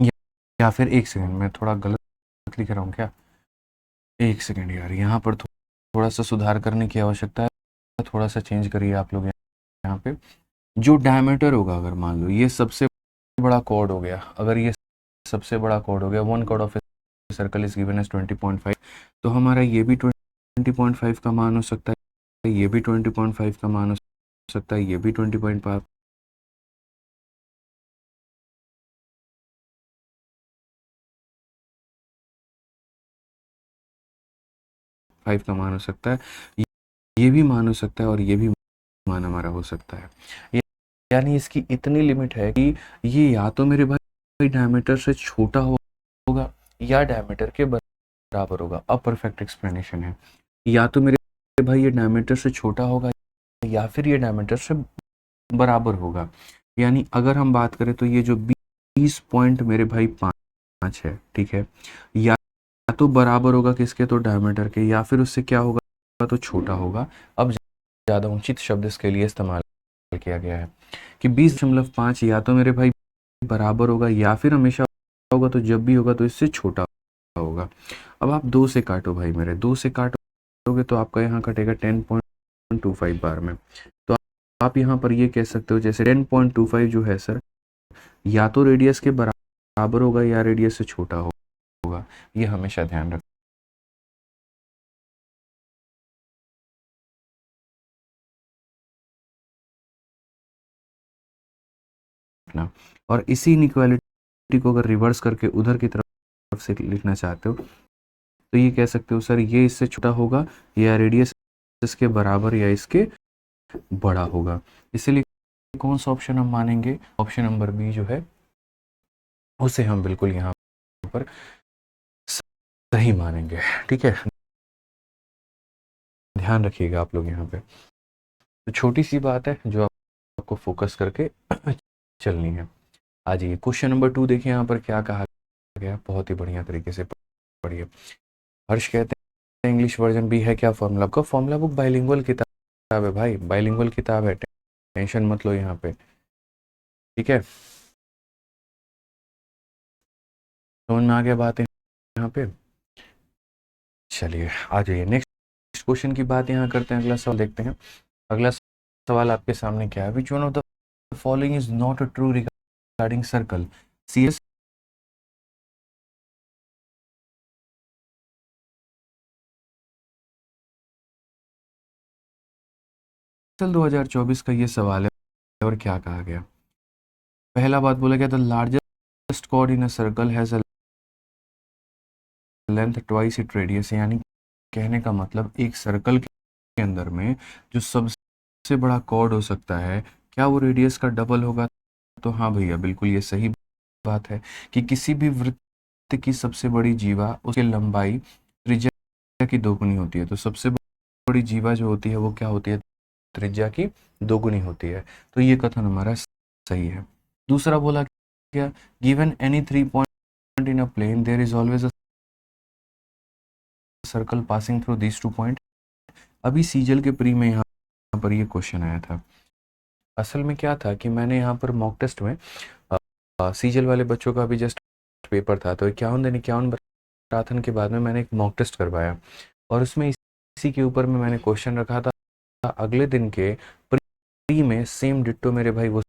या, या फिर एक सेकंड, मैं थोड़ा गलत लिख रहा हूँ क्या, एक सेकंड यार, यहाँ पर थोड़ा सा सुधार करने की आवश्यकता है। थोड़ा सा चेंज करिए आप लोग यहाँ पे। जो डायमीटर होगा, अगर मान लो ये सबसे बड़ा कॉर्ड हो गया, अगर ये सबसे बड़ा कॉर्ड हो गया, one chord of a circle is given as 20.5, तो हमारा ये भी 20.5 का मान हो सकता है, ये भी 20.5 का मान हो सकता है, ये भी 20.5 का मान हो सकता है, ये भी मान हो सकता है, और ये भी मान हमारा हो सकता है। यानी इसकी इतनी लिमिट है कि ये या तो मेरे भाई डायमीटर से छोटा होगा, या डायमीटर के बराबर होगा। अब परफेक्ट एक्सप्लेनेशन है, या तो मेरे भाई ये डायमीटर से छोटा होगा, या फिर ये डायमीटर से बराबर होगा। यानी अगर हम बात करें, तो ये जो 20 पॉइंट मेरे भाई 5 है, ठीक है, या तो बराबर होगा किसके, तो डायमीटर के, या फिर उससे क्या होगा, तो छोटा होगा। अब ज़्यादा उचित शब्द इसके लिए इस्तेमाल किया गया है कि 20.5 या तो मेरे भाई बराबर होगा, या फिर हमेशा होगा, तो जब भी होगा तो इससे छोटा होगा। अब आप 2 से काटो भाई, मेरे 2 से काटोगे तो आपका यहाँ कटेगा 10.25 बार में। तो आप यहाँ पर ये कह सकते हो, जैसे 10.25 जो है सर, या तो रेडियस के बराबर होगा, या रेडियस से छोटा होगा। ये हमेशा ध्यान रखना। और इसी इनइक्वालिटी को अगर रिवर्स करके उधर की तरफ से लिखना चाहते हो, तो ये कह सकते हो, सर ये इससे छोटा होगा, या रेडियस इसके बराबर या इसके बड़ा होगा। इसीलिए कौन सा ऑप्शन हम मानेंगे, ऑप्शन नंबर बी जो है, उसे हम बिल्कुल यहाँ पर सही मानेंगे, ठीक है। ध्यान रखिएगा आप लोग यहाँ पे। तो छोटी सी बात है जो आपको फोकस करके चलनी है। आ जाइए क्वेश्चन नंबर 2, देखिए यहाँ पर क्या कहा गया, बहुत ही बढ़िया तरीके से पढ़िए। हर्ष कहते हैं इंग्लिश वर्जन भी है क्या फॉर्मूला का, फॉर्मूला बुक बाइलिंगुअल किताब है भाई, बाइलिंगुअल किताब है, टेंशन मत लो यहाँ पे। ठीक है, समझ में आ गया बात है यहाँ पे। चलिए आ जाइए नेक्स्ट क्वेश्चन की बात यहाँ करते हैं, अगला सवाल देखते हैं। अगला सवाल आपके सामने क्या है, which one of the following is not true regarding circle. CS 2024 का ये सवाल है और क्या कहा गया। पहला बात बोला गया the largest chord in a circle has a length twice it radius, यानी कहने का मतलब एक सर्कल के अंदर में जो सबसे बड़ा कॉर्ड हो सकता है क्या वो रेडियस का डबल होगा। तो हाँ भैया बिल्कुल ये सही बात है कि किसी भी वृत्त की सबसे बड़ी जीवा उसकी लंबाई त्रिज्या की दोगुनी होती है। तो सबसे बड़ी जीवा जो होती है वो क्या होती है, त्रिज्या की दोगुनी होती है। तो ये कथन हमारा सही है। दूसरा बोला क्या, given any 3 point in a plane there is always a circle passing through these 2 point. अभी सीजल के प्री में यहाँ पर ये क्वेश्चन आया था। असल में क्या था कि मैंने यहाँ पर मॉक टेस्ट में सीजल वाले बच्चों का भी जस्ट पेपर था, तो 51 दिन 51 मैराथन के बाद में मैंने एक मॉक टेस्ट करवाया और उसमें इसी के ऊपर में मैंने क्वेश्चन रखा था। अगले दिन के प्री में सेम डिट्टो मेरे भाई वो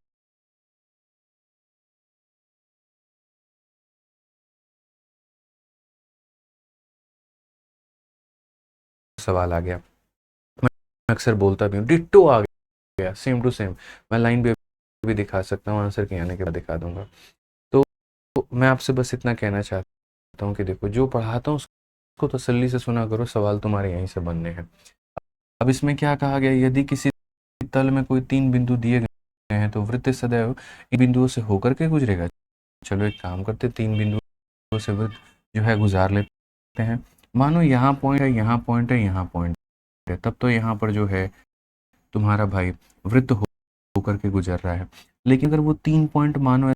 सवाल आ गया। मैं अक्सर बोलता भी हूँ डिट्टो आ गया, सेम टू सेम। मैं लाइन भी दिखा सकता हूँ, आंसर के आने के बाद दिखा दूंगा। तो मैं आपसे बस इतना कहना चाहता हूँ कि देखो जो पढ़ाता हूँ उसको तसल्ली से सुना करो, सवाल तुम्हारे यहीं से बनने हैं। अब इसमें क्या कहा गया, यदि किसी तल में कोई 3 बिंदु दिए गए हैं तो वृत्त सदैव इन बिंदुओं से होकर के गुजरेगा। चलो एक काम करते, 3 बिंदुओं से वृत्त जो है गुजार लेते हैं। मानो यहाँ पॉइंट है, यहाँ पॉइंट है, यहाँ पॉइंट है, तब तो यहाँ पर जो है तुम्हारा भाई वृत्त होकर के गुजर रहा है। लेकिन अगर वो 3 पॉइंट मानो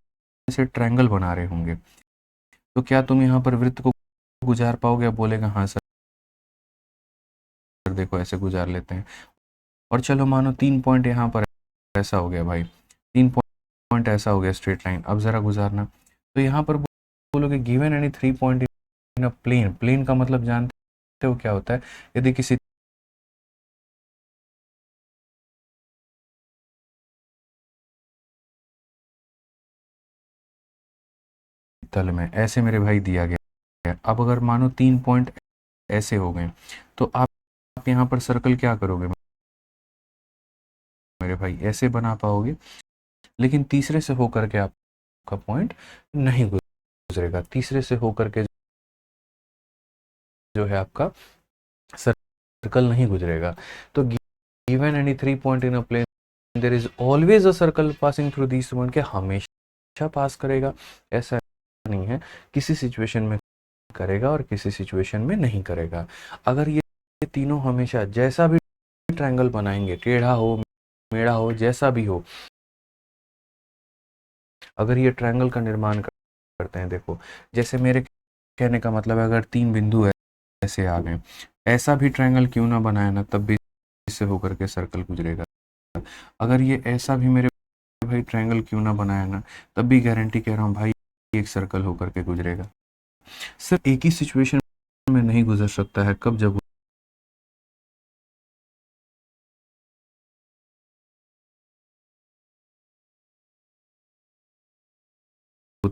ऐसे ट्रायंगल बना रहे होंगे तो क्या तुम यहाँ पर वृत्त को गुजार पाओगे। बोलेगा हाँ सर देखो ऐसे गुजार लेते हैं। और चलो मानो 3 पॉइंट यहाँ पर ऐसा हो गया भाई, 3 पॉइंट ऐसा हो गया स्ट्रेट लाइन, अब जरा गुजारना। तो यहाँ पर बोलोगे given any 3 point in a plane. Plane का मतलब जानते हो क्या होता है, यदि किसी तल में ऐसे मेरे भाई दिया गया है, अब अगर मानो 3 पॉइंट ऐसे हो गए तो आप यहाँ पर सर्कल क्या करोगे मेरे भाई, ऐसे बना पाओगे। लेकिन तीसरे से होकर के आपका पॉइंट नहीं गुजरेगा, तीसरे से होकर के जो है आपका सर्कल नहीं गुजरेगा। तो given any 3 point in a plane there is always a circle passing through these point, के हमेशा पास करेगा ऐसा नहीं है, किसी सिचुएशन में करेगा और किसी सिचुएशन में नहीं करेगा। अगर ये तीनों हमेशा जैसा भी ट्रायंगल बनाएंगे, टेढ़ा हो मेढ़ा हो जैसा भी हो, अगर ये ट्रायंगल का निर्माण करते हैं, देखो जैसे मेरे कहने का मतलब है अगर 3 बिंदु ऐसे आ गए, ऐसा भी ट्रायंगल क्यों ना बनाया ना, तब भी इससे होकर के सर्कल गुजरेगा। अगर ये ऐसा भी मेरे भाई ट्रायंगल क्यों ना बनाया ना, तब भी गारंटी कह रहा हूँ भाई एक सर्कल होकर के गुजरेगा। सिर्फ एक ही सिचुएशन में नहीं गुजर सकता है, कब, जब वो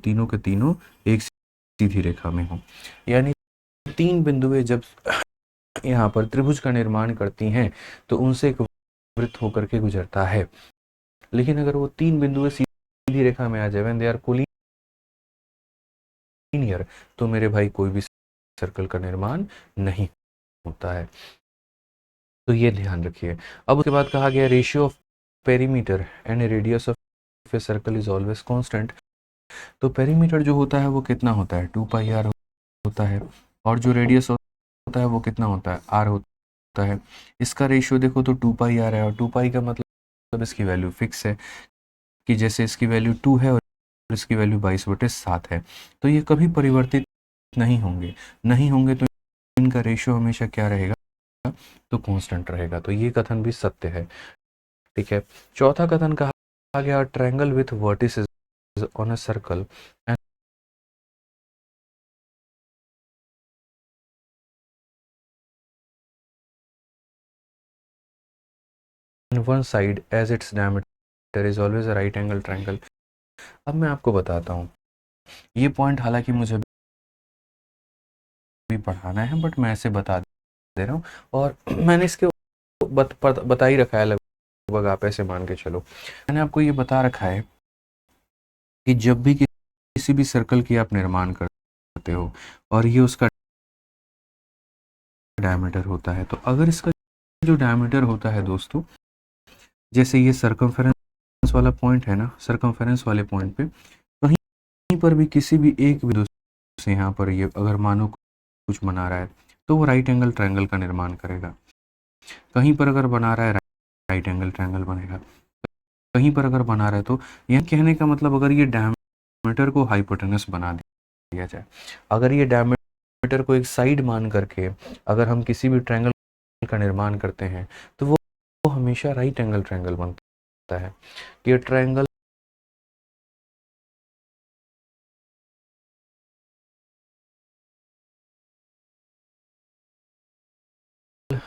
तीनों के तीनों एक सीधी रेखा में हो। यानी 3 बिंदुएं जब यहाँ पर त्रिभुज का निर्माण करती हैं तो उनसे एक वृत्त होकर के गुजरता है। लेकिन अगर वो 3 बिंदुएं सीधी रेखा में आ जाए, व्हेन दे आर कोलिनियर, तो मेरे भाई कोई भी सर्कल का निर्माण नहीं होता है। तो ये ध्यान रखिए। अब उसके बाद कहा गया ratio of perimeter and radius of a circle is always constant. तो पेरीमीटर जो होता है वो कितना होता है, 2 पाई आर होता है, और जो रेडियस होता है वो कितना होता है, आर होता है। इसका रेशियो देखो तो 2 पाई आर है, और 2 पाई का मतलब इसकी वैल्यू फिक्स है कि जैसे इसकी वैल्यू 2 है और इसकी वैल्यू 22/7 है, तो ये कभी परिवर्तित नहीं होंगे तो इनका रेशियो हमेशा क्या रहेगा, तो कांस्टेंट रहेगा। तो ये कथन भी सत्य है। ठीक है, चौथा कथन कहा गया triangle with vertices on a circle and one side as its diameter is always a right angle triangle। अब मैं आपको बताता हूँ, ये पॉइंट हालांकि मुझे भी पढ़ाना है बट मैं ऐसे बता दे रहा हूँ, और मैंने इसके बता ही रखा है लगभग, आप ऐसे मान के चलो। मैंने आपको ये बता रखा है कि जब भी किसी भी सर्कल की आप निर्माण करते हो और ये उसका डायमीटर होता है, तो अगर इसका जो डायमीटर होता है दोस्तों, जैसे ये सर्कमफेरेंस वाला पॉइंट है ना, सर्कमफेरेंस वाले पॉइंट पे कहीं पर भी किसी भी एक बिंदु से यहाँ पर ये अगर मानो कुछ बना रहा है तो वो राइट एंगल ट्रायंगल का निर्माण करेगा। कहीं पर अगर बना रहा है राइट एंगल ट्रायंगल बनेगा, कहीं पर अगर बना रहा है, तो यह कहने का मतलब अगर ये डायमीटर को हाइपोटेनस बना दिया जाए, अगर ये डायमीटर को एक साइड मान करके अगर हम किसी भी ट्रायंगल का निर्माण करते हैं तो वो हमेशा राइट एंगल ट्रायंगल बनता है। ये triangle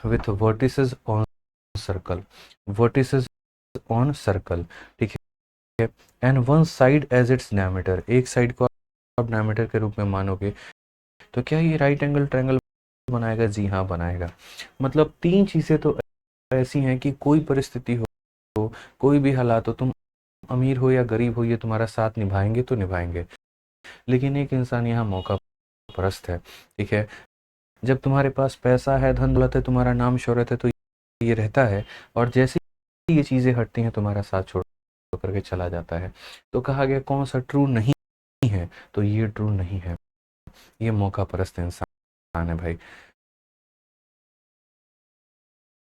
with vertices on circle, vertices on circle, ठीक है, and one side as its diameter, एक साइड को आप डायमीटर के रूप में मानोगे तो क्या ये राइट एंगल ट्रायंगल बनाएगा? जी हाँ, बनाएगा। मतलब तीन चीजें तो ऐसी हैं कि कोई परिस्थिति हो, कोई भी हालात हो, तुम अमीर हो या गरीब हो, ये तुम्हारा साथ निभाएंगे तो निभाएंगे। लेकिन एक इंसान यहाँ मौका परस्त है, ठीक है। जब तुम्हारे पास पैसा है, धन दौलत है, तुम्हारा नाम शोहरत है, तो ये रहता है, और जैसे ही ये चीजें हटती हैं तुम्हारा साथ छोड़ करके चला जाता है। तो कहा गया कौन सा ट्रू नहीं है, तो ये ट्रू नहीं है, ये मौका परस्त इंसान है भाई।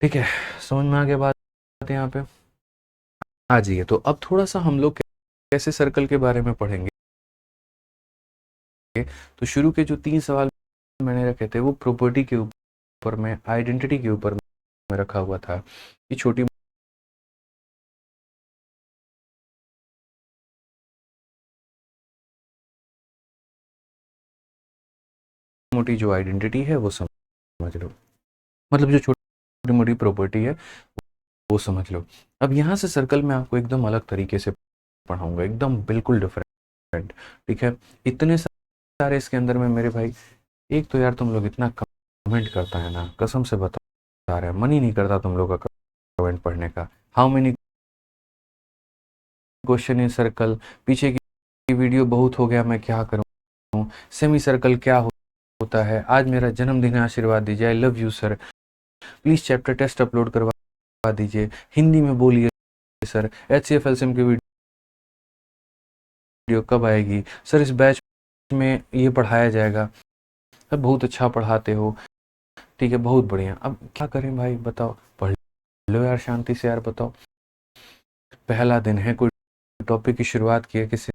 ठीक है, समझ में आ गया बात यहाँ पे? आ जाइए, तो अब थोड़ा सा हम लोग कैसे सर्कल के बारे में पढ़ेंगे। तो शुरू के जो 3 सवाल मैंने रखे थे वो प्रॉपर्टी के ऊपर में, आइडेंटिटी के ऊपर में रखा हुआ था कि छोटी मोटी जो आइडेंटिटी है वो समझ लो, मतलब जो छोटी मोटी प्रॉपर्टी है वो समझ लो। अब यहाँ से सर्कल में आपको एकदम अलग तरीके से पढ़ाऊंगा, एकदम बिल्कुल डिफरेंट, ठीक है। इतने सारे इसके अंदर में मेरे भाई, एक तो यार तुम लोग इतना कमेंट करता है ना, कसम से बता रहे हैं, मन ही नहीं करता तुम लोग का कमेंट पढ़ने का। How many question in circle, पीछे की वीडियो बहुत हो गया, मैं क्या करूं, सेमी सर्कल क्या होता है, आज मेरा जन्मदिन है, आशीर्वाद दीजिए, I love you sir, please chapter test upload करवा दीजिए, हिंदी में बोलिए सर, HCF LCM की वीडियो कब आएगी सर, इस बैच में ये पढ़ाया जाएगा सर, बहुत अच्छा पढ़ाते हो, ठीक है, बहुत बढ़िया। अब क्या करें भाई, बताओ, पढ़ लो यार शांति से यार, बताओ, पहला दिन है, कोई टॉपिक की शुरुआत की है, किसी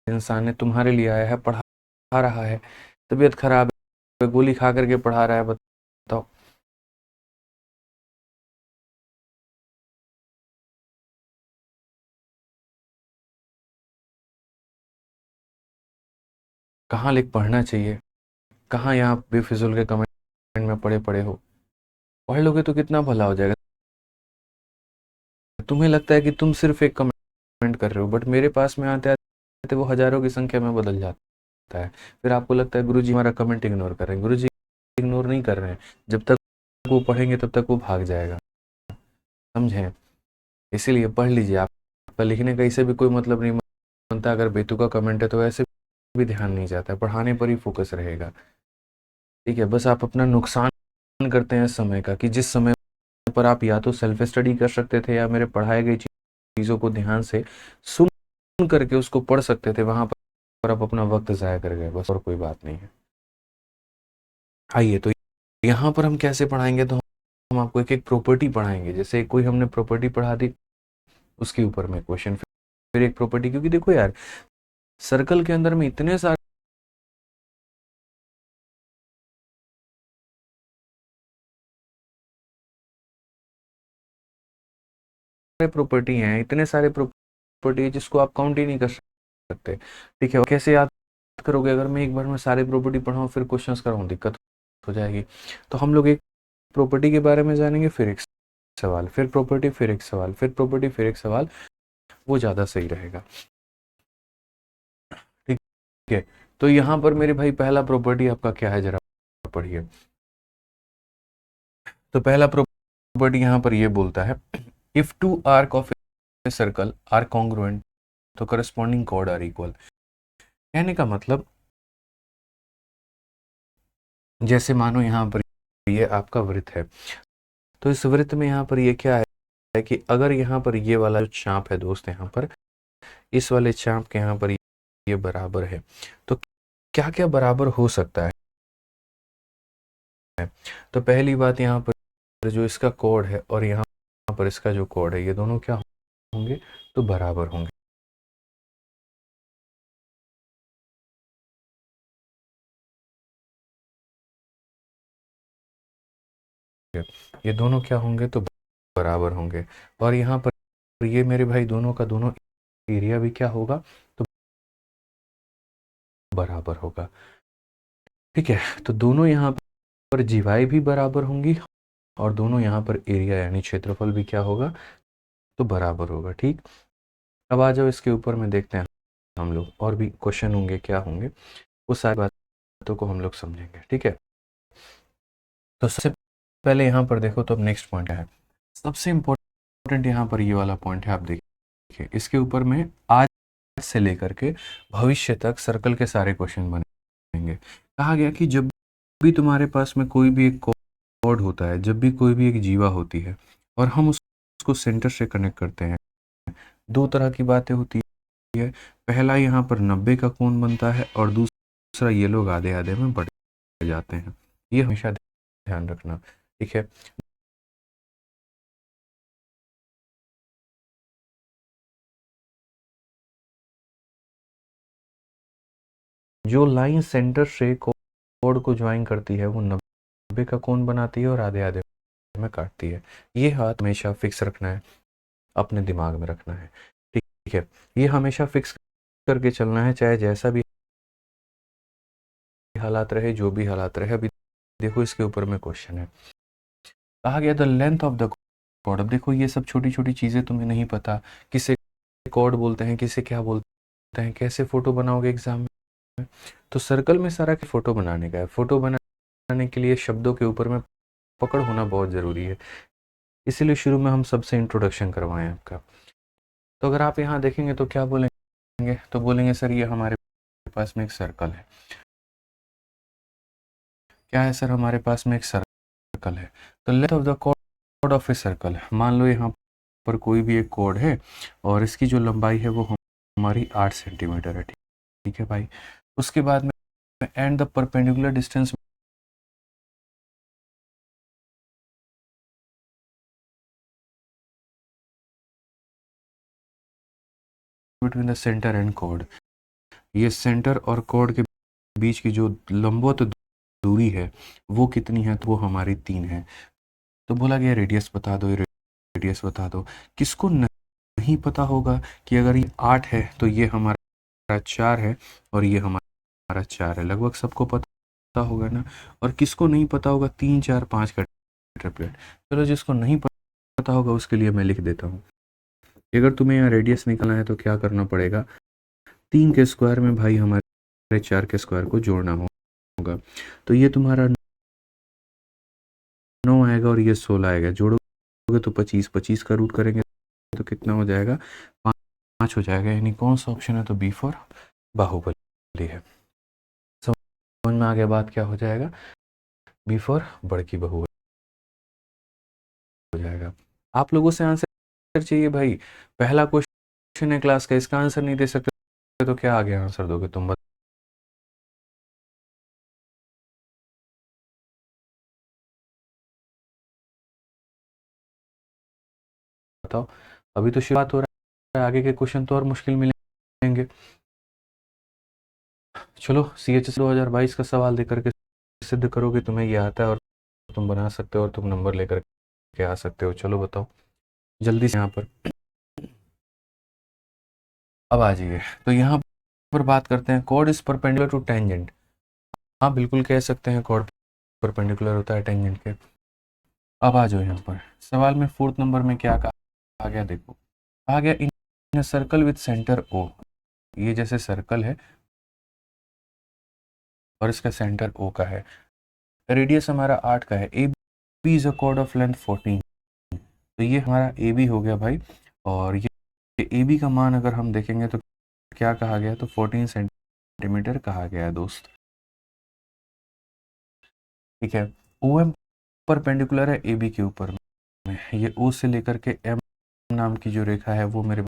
इंसान ने तुम्हारे लिए आया है, पढ़ा रहा है, तबीयत खराब है, गोली खा करके पढ़ा रहा है, बताओ कहाँ लिख पढ़ना चाहिए, कहाँ यहाँ बेफिजूल के कमेंट में पड़े पड़े हो। पढ़ लोगे तो कितना भला हो जाएगा। तुम्हें लगता है कि तुम सिर्फ एक कमेंट कर रहे हो, बट मेरे पास में आते आते वो हजारों की संख्या में बदल जाता है। फिर आपको लगता है गुरुजी हमारा कमेंट इग्नोर कर रहे हैं। गुरुजी इग्नोर नहीं कर रहे हैं, जब तक वो पढ़ेंगे तब तक वो भाग जाएगा, समझे? इसीलिए पढ़ लीजिए। आपका लिखने का इससे भी कोई मतलब नहीं बनता, अगर बेतुका कमेंट है तो ऐसे भी ध्यान नहीं जाता है, पढ़ाने पर ही फोकस रहेगा, ठीक है। बस आप अपना नुकसान करते हैं समय का, कि जिस समय पर आप या तो सेल्फ स्टडी कर सकते थे या मेरे पढ़ाए गई चीज़ों को ध्यान से सुन करके उसको पढ़ सकते थे, वहां पर आप अपना वक्त ज़ाया कर गए, बस और कोई बात नहीं है। आइए, तो यहाँ पर हम कैसे पढ़ाएंगे, तो हम आपको एक एक प्रॉपर्टी पढ़ाएंगे। जैसे कोई हमने प्रॉपर्टी पढ़ा दी, उसके ऊपर में क्वेश्चन, फिर एक प्रॉपर्टी, क्योंकि देखो यार सर्कल के अंदर में इतने सारे प्रॉपर्टी हैं, इतने सारे प्रॉपर्टी है जिसको आप काउंट ही नहीं कर सकते। ठीक है, और कैसे याद करोगे? अगर मैं एक बार में सारी प्रॉपर्टी पढ़ाऊँ फिर क्वेश्चंस कराऊँ, दिक्कत हो जाएगी। तो हम लोग एक प्रॉपर्टी के बारे में जानेंगे, फिर एक सवाल, फिर प्रॉपर्टी, फिर एक सवाल, फिर प्रॉपर्टी, फिर एक सवाल, वो ज़्यादा सही रहेगा। ठीक है, तो यहाँ पर मेरे भाई पहला प्रॉपर्टी आपका क्या है, जरा पढ़िए। तो पहला प्रॉपर्टी यहाँ पर ये बोलता है, if two arc of a circle are congruent तो करस्पॉन्डिंग कॉर्ड आर इक्वल। कहने का मतलब, जैसे मानो यहाँ पर ये आपका वृत्त है, तो इस वृत्त में यहाँ पर ये क्या है कि अगर यहाँ पर ये वाला जो चाप है दोस्त, यहाँ पर इस वाले चाप के यहाँ पर ये बराबर है, तो क्या क्या बराबर हो सकता है? तो पहली बात, यहाँ पर जो इसका कोड है और यहाँ पर इसका जो कोड है, ये दोनों क्या होंगे? तो बराबर होंगे। ये दोनों क्या होंगे? तो बराबर होंगे। और यहाँ पर ये मेरे भाई दोनों का दोनों एरिया भी क्या होगा? तो बराबर होगा। ठीक है, तो दोनों यहाँ पर जीवाई भी बराबर होंगी और दोनों यहाँ पर एरिया यानी क्षेत्रफल भी क्या होगा? तो बराबर होगा। ठीक, अब आ जाओ इसके ऊपर में देखते हैं हम लोग, और भी क्वेश्चन होंगे, क्या होंगे, उस सारी बातों को हम लोग समझेंगे। ठीक है, तो सबसे पहले यहाँ पर देखो, तो अब नेक्स्ट पॉइंट है, सबसे इम्पोर्टेंट यहाँ पर ये वाला पॉइंट है। आप देखिए इसके ऊपर में आज से लेकर के भविष्य तक सर्कल के सारे क्वेश्चन बनेंगे। कहा गया कि जब भी तुम्हारे पास में कोई भी एक कोड होता है, जब भी कोई भी एक जीवा होती है और हम उसको सेंटर से कनेक्ट करते हैं, दो तरह की बातें होती है। पहला, यहाँ पर 90 का कोण बनता है और दूसरा, ये लोग आधे आधे में बढ़ जाते हैं। ये हमेशा ध्यान रखना। ठीक है, जो लाइन सेंटर से कोड को ज्वाइन करती है वो 90 का कोण बनाती है और आधे आधे में काटती है। ये हाथ हमेशा फिक्स रखना है, अपने दिमाग में रखना है। ठीक है, ये हमेशा फिक्स करके चलना है, चाहे जैसा भी हालात रहे, जो भी हालात रहे। अभी देखो इसके ऊपर में क्वेश्चन है, कहा गया the length of the chord. अब देखो ये सब छोटी छोटी चीजें तुम्हें नहीं पता, किसे कॉर्ड बोलते हैं, किसे क्या बोलते हैं, कैसे फोटो बनाओगे एग्जाम में? तो सर्कल में सारा के फोटो बनाने का है। फोटो बनाने के लिए शब्दों के ऊपर में पकड़ होना बहुत जरूरी है, इसीलिए शुरू में हम सबसे इंट्रोडक्शन करवाएं आपका। तो अगर आप यहाँ देखेंगे तो क्या बोलेंगे? तो बोलेंगे सर ये हमारे पास में एक सर्कल है। क्या है सर? हमारे पास में एक सर्कल है। तो length of the chord of a circle, मान लो यहाँ पर कोई भी एक कॉर्ड है और इसकी जो लंबाई है वो हमारी 8 सेंटीमीटर है। ठीक है भाई, उसके बाद में and the perpendicular distance between the centre and chord. ये सेंटर और कॉर्ड के बीच की जो लंबवत दूरी है वो कितनी है? तो वो हमारी 3 है। तो बोला गया रेडियस बता दो, रेडियस बता दो। किसको नहीं पता होगा कि अगर ये 8 है तो ये हमारा 4 है और ये हमारा 4 है? लगभग सबको पता होगा ना। और किसको नहीं पता होगा 3 4 5 का ट्रिपलेट? चलो जिसको नहीं पता होगा उसके लिए मैं लिख देता हूँ। अगर तुम्हें यहाँ रेडियस निकालना है तो क्या करना पड़ेगा? 3 के स्क्वायर में भाई हमारे 4 के स्क्वायर को जोड़ना होगा। तो ये तुम्हारा 9 आएगा और ये 16 आएगा, जोड़ोगे तो 25, 25 का रूट करेंगे तो कितना हो जाएगा? 5 हो जाएगा। यानी कौन सा ऑप्शन है? तो बी फॉर बाहुबली है। समझ में आ गया बात? क्या हो जाएगा? बी फॉर बड़की बहू हो जाएगा। आप लोगों से आंसर चाहिए भाई। पहला क्वेश्चन है क्लास का, इसका आंसर नहीं दे सकते तो क्या आगे आंसर दोगे तुम? बताओ, अभी तो शुरुआत हो रहा है, आगे के क्वेश्चन तो और मुश्किल मिलेंगे। चलो CHS 2022 का सवाल देकर के सिद्ध करोगे तुम्हें ये आता है और तुम बना सकते हो और तुम नंबर लेकर के आ सकते हो। चलो बताओ जल्दी से यहाँ पर। अब आ जाइए, तो यहाँ पर बात करते हैं chord is perpendicular to tangent. हाँ बिल्कुल कह सकते हैं कॉर्ड परपेंडिकुलर होता है टेंजेंट के। अब आ जाओ यहाँ पर सवाल में 4th नंबर में क्या कहा गया, देखो कहा गया इन सर्कल विथ सेंटर ओ। ये जैसे सर्कल है और इसका सेंटर ओ का है, रेडियस हमारा 8 का है, A B is a chord of length 14। तो ये हमारा ए बी हो गया भाई, और ये ए बी का मान अगर हम देखेंगे तो क्या कहा गया, तो 14 सेंटीमीटर कहा गया है दोस्त। ठीक है, ओ एम परपेंडिकुलर है ए बी के ऊपर में, ये ओ से लेकर के एम नाम की जो रेखा है वो मेरे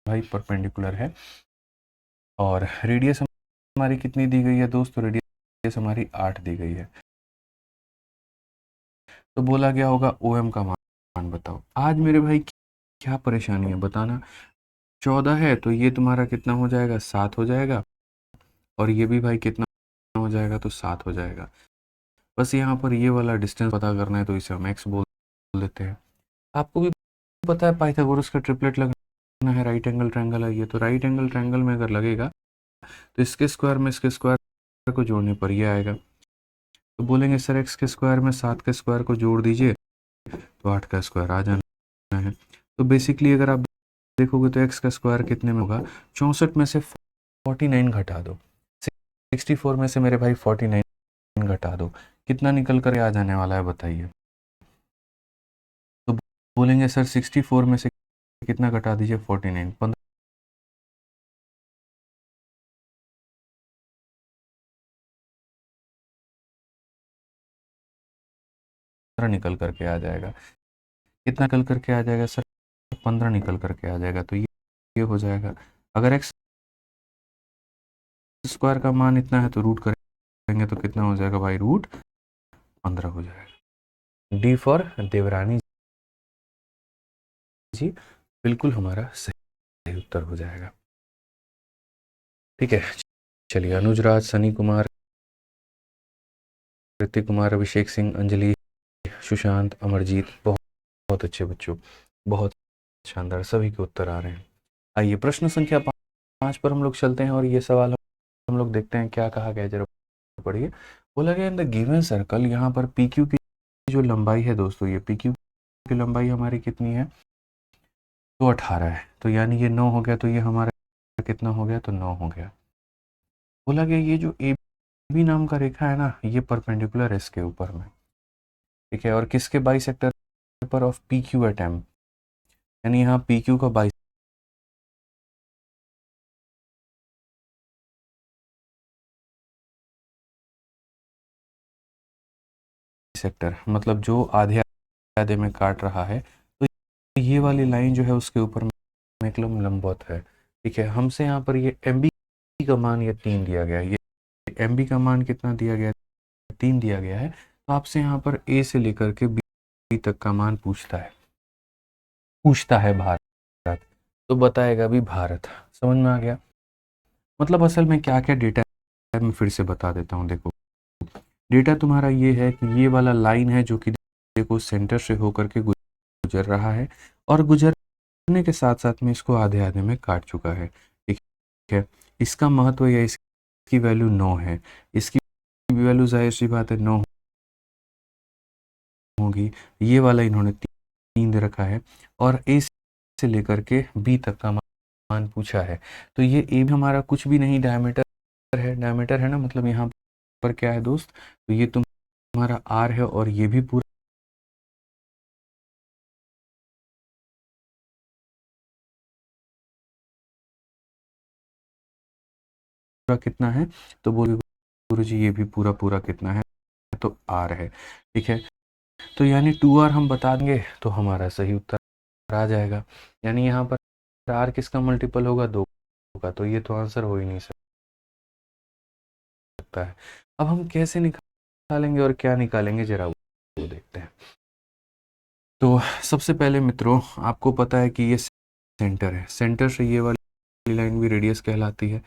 भाई परपेंडिकुलर है। और रेडियस हमारी कितनी दी गई है दोस्तों, रेडियस हमारी 8 दी गई है। तो बोला गया होगा ओ एम का मान बताओ। आज मेरे भाई क्या परेशानी है बताना, 14 है तो ये तुम्हारा कितना हो जाएगा, 7 हो जाएगा, और ये भी भाई कितना हो जाएगा, तो 7 हो जाएगा। बस यहाँ पर ये वाला डिस्टेंस पता करना है, तो इसे हम एक्स बोल देते हैं। आपको भी पता है पाइथागोरस का ट्रिपलेट लगना है, राइट एंगल ट्रायंगल है ये, तो राइट एंगल ट्रायंगल में अगर लगेगा तो इसके स्क्वायर में इसके स्क्वायर को जोड़ने पर ये आएगा। तो बोलेंगे सर एक्स के स्क्वायर में 7 के स्क्वायर को जोड़ दीजिए तो 8 का स्क्वायर आ जाना है। तो बेसिकली अगर आप देखोगे तो एक्स का स्क्वायर कितने में होगा, 64 में से 49 घटा दो, 64 में से मेरे भाई 49 घटा दो, कितना निकल कर आ जाने वाला है बताइए। तो बोलेंगे सर 64 में से कितना घटा दीजिए, 49, 15 निकल करके आ जाएगा। कितना निकल करके आ जाएगा सर, 15 निकल करके आ जाएगा। तो ये हो जाएगा, अगर एक्स स्क्वायर का मान इतना है तो रूट करेंगे तो कितना हो जाएगा भाई, रूट 15 हो जाएगा। डी फॉर देवरानी जी बिल्कुल हमारा सही उत्तर हो जाएगा। ठीक है, चलिए अनुजराज, सनी कुमार, ऋतिक कुमार, अभिषेक सिंह, अंजलि, सुशांत, अमरजीत, बहुत बहुत अच्छे बच्चों, बहुत शानदार, सभी के उत्तर आ रहे हैं। आइए प्रश्न संख्या 5 पर हम लोग चलते हैं, और ये सवाल हम लोग देखते हैं क्या कहा गया, जरा पढ़िए। बोला गया इन द गिवन सर्कल, यहाँ पर पी क्यू की जो लंबाई है दोस्तों, ये पी क्यू की लंबाई हमारी कितनी है, तो 18 है, तो यानी ये 9 हो गया, तो ये हमारा कितना हो गया, तो 9 हो गया। बोला गया ये जो ए बी नाम का रेखा है ना, ये परपेंडिकुलर है इसके ऊपर में, ठीक है, और किसके बाई सेक्टर पर, of P Q at M, यानी यहाँ पी क्यू का बाई सेक्टर, मतलब जो आधे आधे में काट रहा है, तो ये वाली लाइन जो है उसके ऊपर में एकदम लंबवत है। ठीक है, हमसे यहाँ पर ये एम बी का मान ये 3 दिया गया है, ये एम बी का मान कितना दिया गया है, 3 दिया गया है। तो आपसे यहाँ पर ए से लेकर के बी तक का मान पूछता है भारत, तो बताएगा भी भारत। समझ में आ गया, मतलब असल में क्या क्या डेटा है, मैं फिर से बता देता हूँ। देखो डेटा तुम्हारा ये है कि ये वाला लाइन है जो कि देखो सेंटर से होकर के गुजर रहा है, और गुजरने के साथ साथ में इसको आधे आधे में काट चुका है। ठीक है, इसका महत्व या इसकी वैल्यू 9 है, इसकी वैल्यू जाहिर सी बात है 9 होगी। ये वाला इन्होंने 3 दे रखा है, और ए से लेकर के बी तक का मान पूछा है। तो ये ए भी हमारा कुछ भी नहीं, डायमीटर है ना, मतलब यहाँ पर क्या है दोस्त, तो ये तुम्हारा आर है, और ये भी पूरा कितना है, तो बोलिए गुरु जी ये भी पूरा पूरा कितना है, तो आर है। ठीक है, तो यानी 2r हम बता देंगे तो हमारा सही उत्तर आ जाएगा। यानी यहाँ पर आर किसका मल्टीपल होगा, 2 का, तो ये तो आंसर हो ही नहीं सकता है। अब हम कैसे निकालेंगे और क्या निकालेंगे, जरा वो देखते हैं। तो सबसे पहले मित्रों आपको पता है कि ये सेंटर है, सेंटर से ये वाली लाइन भी रेडियस कहलाती है,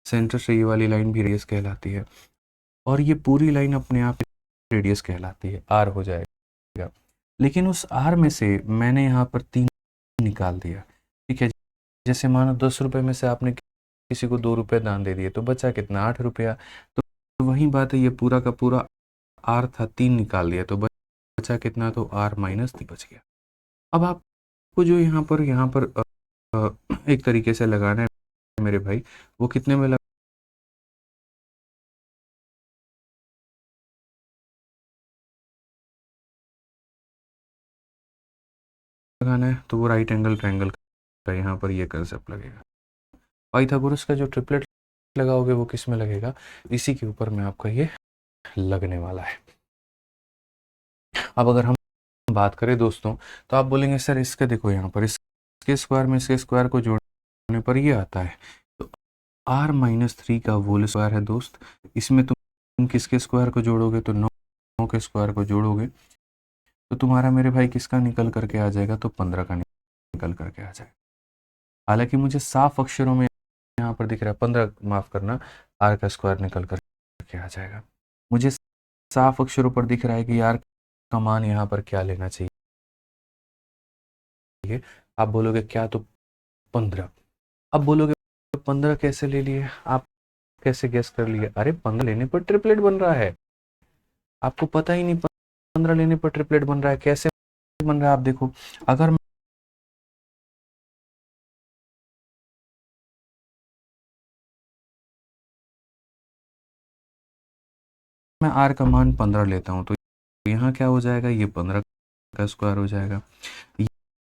सेंटर से ये वाली लाइन भी रेडियस कहलाती है, और ये पूरी लाइन अपने आप रेडियस कहलाती है, आर हो जाएगा। लेकिन उस आर में से मैंने यहाँ पर 3 निकाल दिया, ठीक है। जैसे मानो 10 रुपये में से आपने किसी को 2 रुपये दान दे दिए तो बचा कितना, 8 रुपया। तो वही बात है, ये पूरा का पूरा आर था, 3 निकाल दिया तो बचा कितना, तो आर माइनस 3 बच गया। अब आपको जो यहाँ पर एक तरीके से लगाना है मेरे भाई, वो कितने में लगाना है, तो वो राइट एंगल ट्रायंगल का यहाँ पर ये कंसेप्ट लगेगा। पाइथागोरस का जो ट्रिपलेट लगाओगे वो किस में लगेगा, इसी के ऊपर में आपका ये लगने वाला है। अब अगर हम बात करें दोस्तों, तो आप बोलेंगे सर इसके देखो यहाँ पर इसके स्क्वायर में इसके स्क्वायर को जोड़ने पर ये आता है, तो आर माइनस 3 का होल स्क्वायर है दोस्त। इसमें तुम किसके स्क्वायर को जोड़ोगे, तो 9 के स्क्वायर को जोड़ोगे तो तुम्हारा मेरे भाई किसका निकल करके आ जाएगा, तो 15 का निकल करके आ जाएगा। हालांकि मुझे साफ अक्षरों में यहाँ पर दिख रहा है 15, माफ करना, आर का स्क्वायर निकल करके आ जाएगा। मुझे साफ अक्षरों पर दिख रहा है कि आर का मान यहाँ पर क्या लेना चाहिए। आप बोलोगे क्या, तो 15। अब बोलोगे 15 कैसे ले लिए, आप कैसे गेस कर लिए, अरे 15 लेने पर ट्रिपलेट बन रहा है, आपको पता ही नहीं 15 लेने पर ट्रिपलेट बन रहा है, कैसे बन रहा है आप देखो। अगर मैं आर का मान 15 लेता हूँ तो यहाँ क्या हो जाएगा, ये 15 का स्क्वायर हो जाएगा,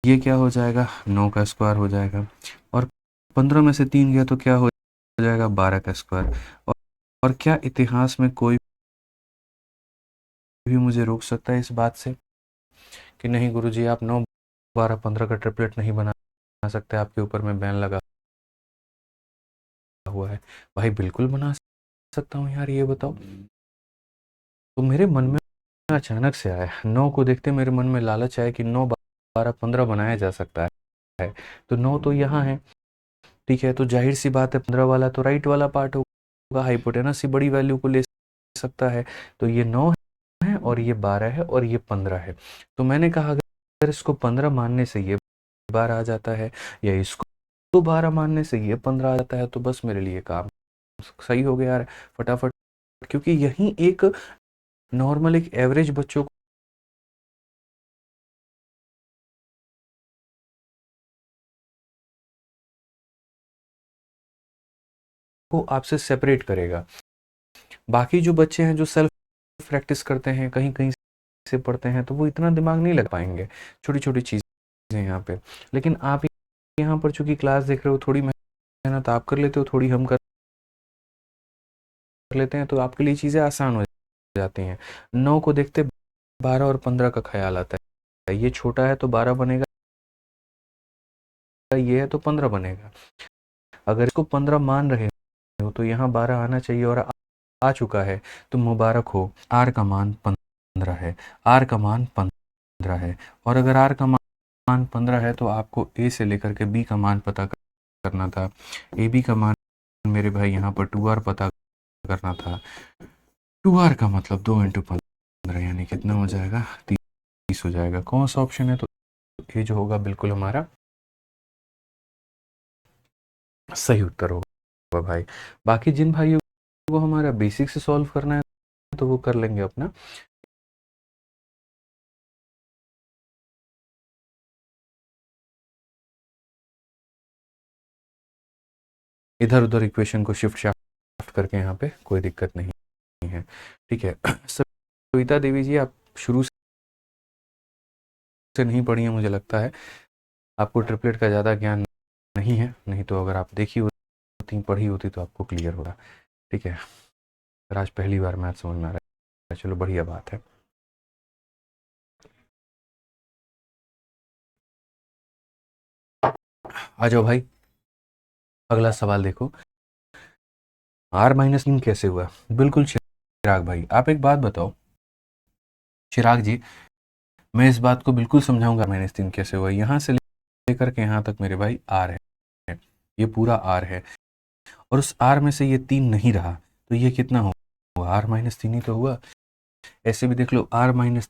ये क्या हो जाएगा, 9 का स्क्वायर हो जाएगा, और 15 में से 3 गया तो क्या हो जाएगा, 12 का स्क्वायर। और क्या इतिहास में कोई भी मुझे रोक सकता है इस बात से कि नहीं गुरुजी आप 9, 12, 15 का ट्रिपलेट नहीं बना सकते, आपके ऊपर में बैन लगा हुआ है। भाई बिल्कुल बना सकता हूँ यार, ये बताओ। तो मेरे मन में अचानक से आया, 9 को देखते मेरे मन में लालच आया कि 9, 12, 15 बनाया जा सकता है, तो 9 तो यहाँ है, ठीक है। तो जाहिर सी बात है 15 वाला तो राइट वाला पार्ट होगा, हाइपोटेनस से बड़ी वैल्यू को ले सकता है। तो ये 9 है और ये 12 है और ये 15 है। तो मैंने कहा अगर इसको 15 मानने से ये 12 आ जाता है, या इसको 12 मानने से ये 15 आ जाता है, तो बस मेरे लिए काम सही हो गया यार, फटाफट। क्योंकि यही एक नॉर्मल, एक एवरेज बच्चों को आपसे सेपरेट करेगा। बाकी जो बच्चे हैं जो सेल्फ प्रैक्टिस करते हैं, कहीं कहीं से पढ़ते हैं, तो वो इतना दिमाग नहीं लग पाएंगे छोटी छोटी चीज़ें यहाँ पे। लेकिन आप यहाँ पर चूंकि क्लास देख रहे हो, थोड़ी मेहनत आप कर लेते हो, थोड़ी हम कर लेते हैं, तो आपके लिए चीज़ें आसान हो जाती हैं। 9 को देखते 12 और 15 का ख्याल आता है, ये छोटा है तो 12 बनेगा, ये है तो 15 बनेगा। अगर इसको 15 मान रहे हो तो यहाँ 12 आना चाहिए, और आ चुका है, तो मुबारक हो, आर का मान 15 है, आर का मान 15 है। और अगर आर का मान 15 है तो आपको ए से लेकर के बी का मान पता करना था। ए बी का मान मेरे भाई यहाँ पर 2r पता करना था। 2r का मतलब 2 इंटू 15, यानी कितना हो जाएगा, 30 हो जाएगा। कौन सा ऑप्शन है, तो ये जो होगा बिल्कुल हमारा सही उत्तर होगा भाई। बाकी जिन भाइयों को हमारा बेसिक से सॉल्व करना है तो वो कर लेंगे अपना। इधर उधर इक्वेशन को शिफ्ट शाफ्ट करके, यहाँ पे कोई दिक्कत नहीं है, ठीक है। सविता देवी जी, आप शुरू से नहीं पढ़ी है मुझे लगता है, आपको ट्रिपलेट का ज़्यादा ज्ञान नहीं है, नहीं तो अगर आप देखी होती, पढ़ी होती तो आपको क्लियर होगा, ठीक है। पर आज पहली बार मैथ समझ में आ रहा है, चलो बढ़िया बात है। आ जाओ भाई, अगला सवाल देखो, आर माइनस 3 कैसे हुआ। बिल्कुल चिराग भाई, आप एक बात बताओ चिराग जी, मैं इस बात को बिल्कुल समझाऊंगा -3 कैसे हुआ। यहाँ से लेकर के यहाँ तक मेरे भाई आर है, ये पूरा आर है, और उस आर में से ये 3 नहीं रहा, तो ये कितना हुआ, आर -3 ही तो हुआ। ऐसे भी देख लो, r-3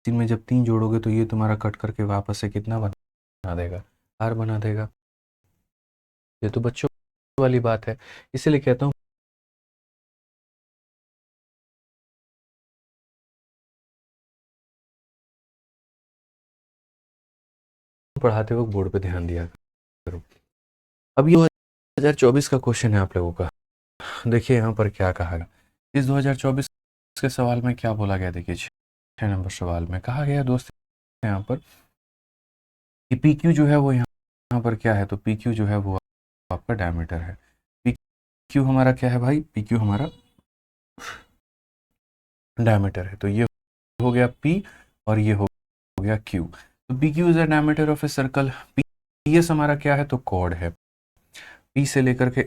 में जब 3 जोड़ोगे तो ये तुम्हारा कट करके वापस से कितना बना देगा, r बना देगा। ये तो बच्चों वाली बात है, इसीलिए कहता हूँ पढ़ाते वक्त बोर्ड पे ध्यान दिया करो। अब ये 2024 का क्वेश्चन है आप लोगों का। देखिए यहाँ पर क्या कहा गया इस 2024 के सवाल में, क्या बोला गया। देखिए 6 नंबर सवाल में कहा गया दोस्त यहाँ पर कि पी क्यू जो है वो यहाँ पर क्या है, तो पी क्यू जो है वो आपका डायमीटर है। पी क्यू हमारा क्या है भाई, पी क्यू हमारा डायमीटर है। तो ये हो गया पी और ये हो गया क्यू। तो P Q is the diameter of a circle. P S हमारा क्या है, तो कॉर्ड है। पी से लेकर के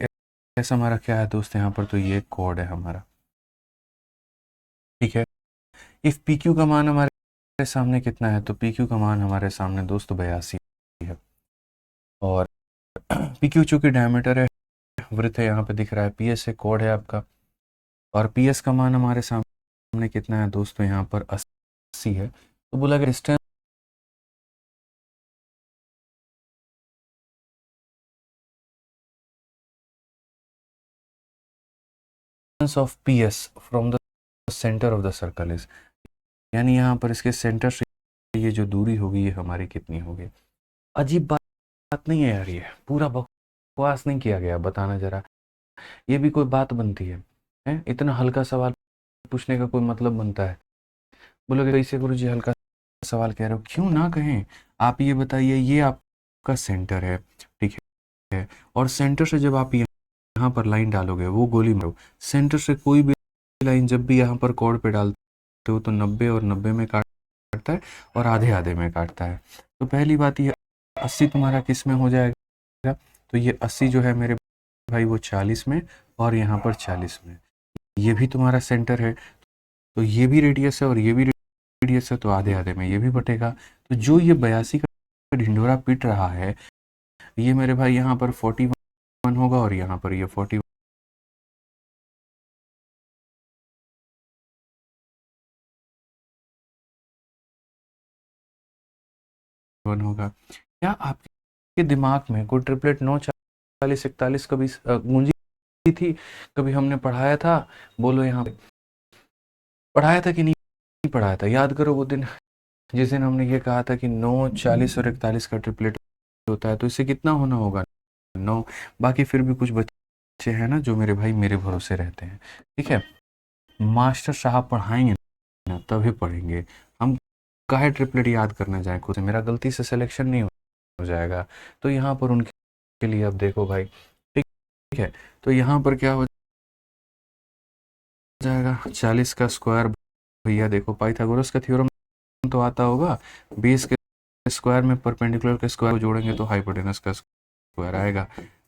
एस हमारा क्या है दोस्त यहाँ पर, तो ये कॉर्ड है हमारा, ठीक है। इफ पी क्यू का मान हमारे सामने कितना है, तो पी क्यू का मान हमारे सामने दोस्त 82 है। और पी क्यू चूंकि डायमीटर है, वृत्त है, यहाँ पे दिख रहा है, पी एस है, कॉर्ड है आपका, और पी एस का मान हमारे सामने कितना है दोस्तों, यहाँ पर 80 है। तो बोला गया distance of P S from the centre of the circle is, यानी यहाँ पर इसके सेंटर से ये जो दूरी होगी ये हमारी कितनी होगी। अजीब बात नहीं है यार, ये पूरा बकवास नहीं किया गया, बताना जरा, ये भी कोई बात बनती है? इतना हल्का सवाल पूछने का कोई मतलब बनता है? बोलोगे कैसे गुरु जी हल्का सवाल कह रहे हो, क्यों ना कहें। आप ये बताइए, ये आपका सेंटर है, ठीक है, और सेंटर से जब आप यहाँ पर लाइन डालोगे, वो गोली मारो, सेंटर से कोई भी लाइन जब भी यहाँ पर कॉर्ड पे डालते हो तो 90 और 90 में काटता है और आधे आधे में काटता है। तो पहली बात ये 80 तुम्हारा किस में हो जाएगा, तो ये 80 जो है मेरे भाई वो 40 में, और यहाँ पर 40 में, ये भी तुम्हारा सेंटर है। तो ये भी रेडियस है और ये भी रेडियस है, तो आधे आधे में ये भी बटेगा। तो जो ये 82 का ढिंडोरा पिट रहा है, ये मेरे भाई यहाँ पर 41 होगा और यहाँ पर ये 41 होगा। क्या आपके दिमाग में कोई ट्रिपलेट 9 40 41 कभी गूंजी थी, कभी हमने पढ़ाया था? बोलो यहाँ पे पढ़ाया था कि नहीं पढ़ाया था? याद करो वो दिन जिस दिन हमने ये कहा था कि 9 40 और 41 का ट्रिपलेट होता है, तो इससे कितना होना होगा, 9। बाकी फिर भी कुछ बच्चे हैं ना जो मेरे भाई मेरे भरोसे रहते हैं, ठीक है। मास्टर साहब पढ़ाएंगे ना तभी पढ़ेंगे, हम काहे ट्रिपलेट याद करना जाए खुद से, मेरा गलती से सिलेक्शन नहीं हो जाएगा। तो यहाँ पर उनके लिए अब देखो भाई, ठीक है, तो यहाँ पर क्या हो जाएगा, 40 का स्क्वायर, भैया देखो पाइथागोरस का थ्योरम तो आता होगा, बेस के स्क्वायर में परपेंडिकुलर के स्क्वायर को जोड़ेंगे तो हाइपोटेनस का स्क्वायर आएगा।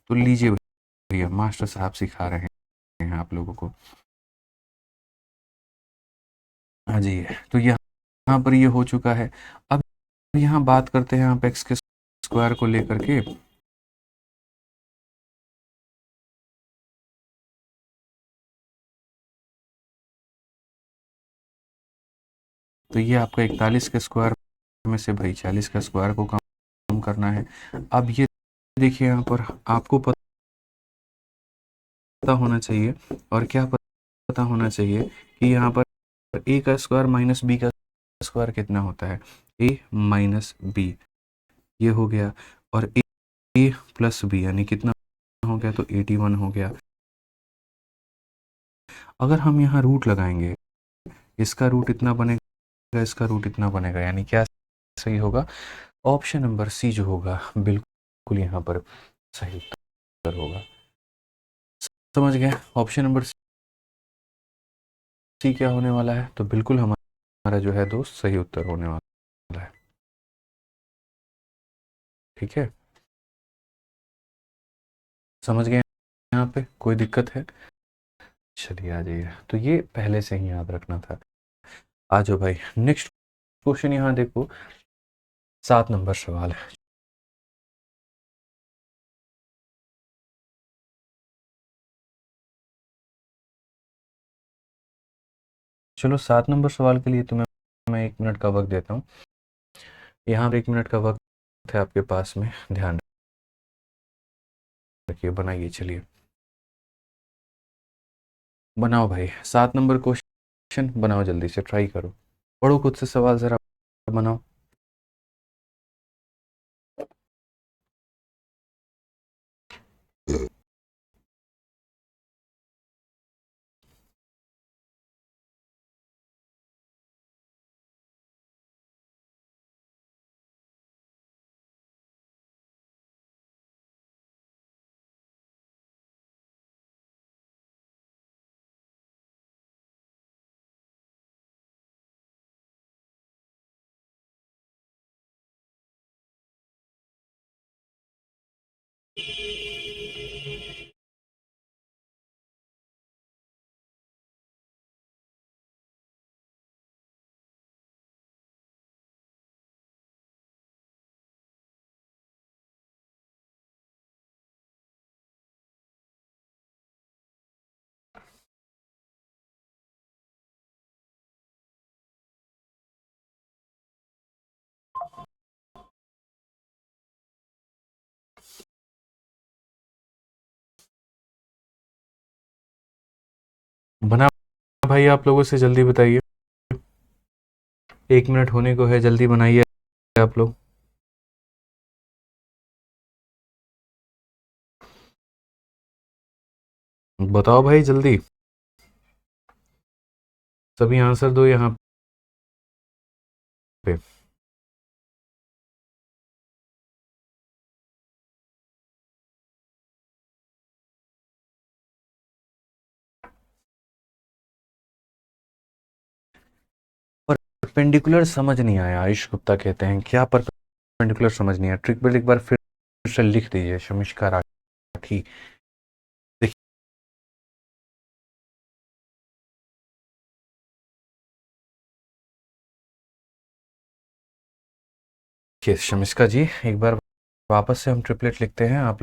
तो लीजिए भैया, मास्टर साहब सिखा रहे हैं आप लोगों को। हाँ जी, तो यहाँ पर ये हो चुका है। अब यहाँ बात करते हैं आप एक्स के स्क्वायर को लेकर के। तो ये आपका 41 के स्क्वायर में से भाई 40 का स्क्वायर को कम करना है। अब ये देखिए यहाँ पर आपको पता होना चाहिए, और क्या पता होना चाहिए कि यहाँ पर ए का स्क्वायर माइनस बी का स्क्वायर कितना होता है, ए माइनस बी, ये हो गया। और ए प्लस बी यानी कितना हो गया, तो 81 हो गया। अगर हम यहाँ रूट लगाएंगे, इसका रूट इतना बनेगा, इसका रूट इतना बनेगा, यानी क्या सही होगा, ऑप्शन नंबर सी जो होगा बिल्कुल यहाँ पर सही उत्तर होगा। समझ गए, ऑप्शन नंबर सी क्या होने वाला है, तो बिल्कुल हमारा जो है दोस्त सही उत्तर होने वाला है, ठीक है। समझ गए यहाँ पे, कोई दिक्कत है? चलिए आ जाइए, तो ये पहले से ही याद रखना था। आ जाओ भाई, नेक्स्ट क्वेश्चन यहाँ देखो, 7 नंबर सवाल है। चलो 7 नंबर सवाल के लिए तुम्हें मैं 1 मिनट का वक्त देता हूँ। यहाँ पर 1 मिनट का वक्त है आपके पास में, ध्यान रखिए। बनाइए, चलिए बनाओ भाई। 7 नंबर क्वेश्चन बनाओ, जल्दी से ट्राई करो, पढ़ो खुद से सवाल ज़रा, बनाओ। बना भाई, आप लोगों से जल्दी बताइए, 1 मिनट होने को है, जल्दी बनाइए आप लोग। बताओ भाई जल्दी, सभी आंसर दो यहाँ पे। परपेंडिकुलर समझ नहीं आया, आयुष गुप्ता कहते हैं क्या परपेंडिकुलर समझ नहीं आया? ट्रिक बिल एक बार फिर से लिख दीजिए, शमिष्का राठी। देखिए शमिष्का जी, एक बार वापस से हम ट्रिपलेट लिखते हैं, आप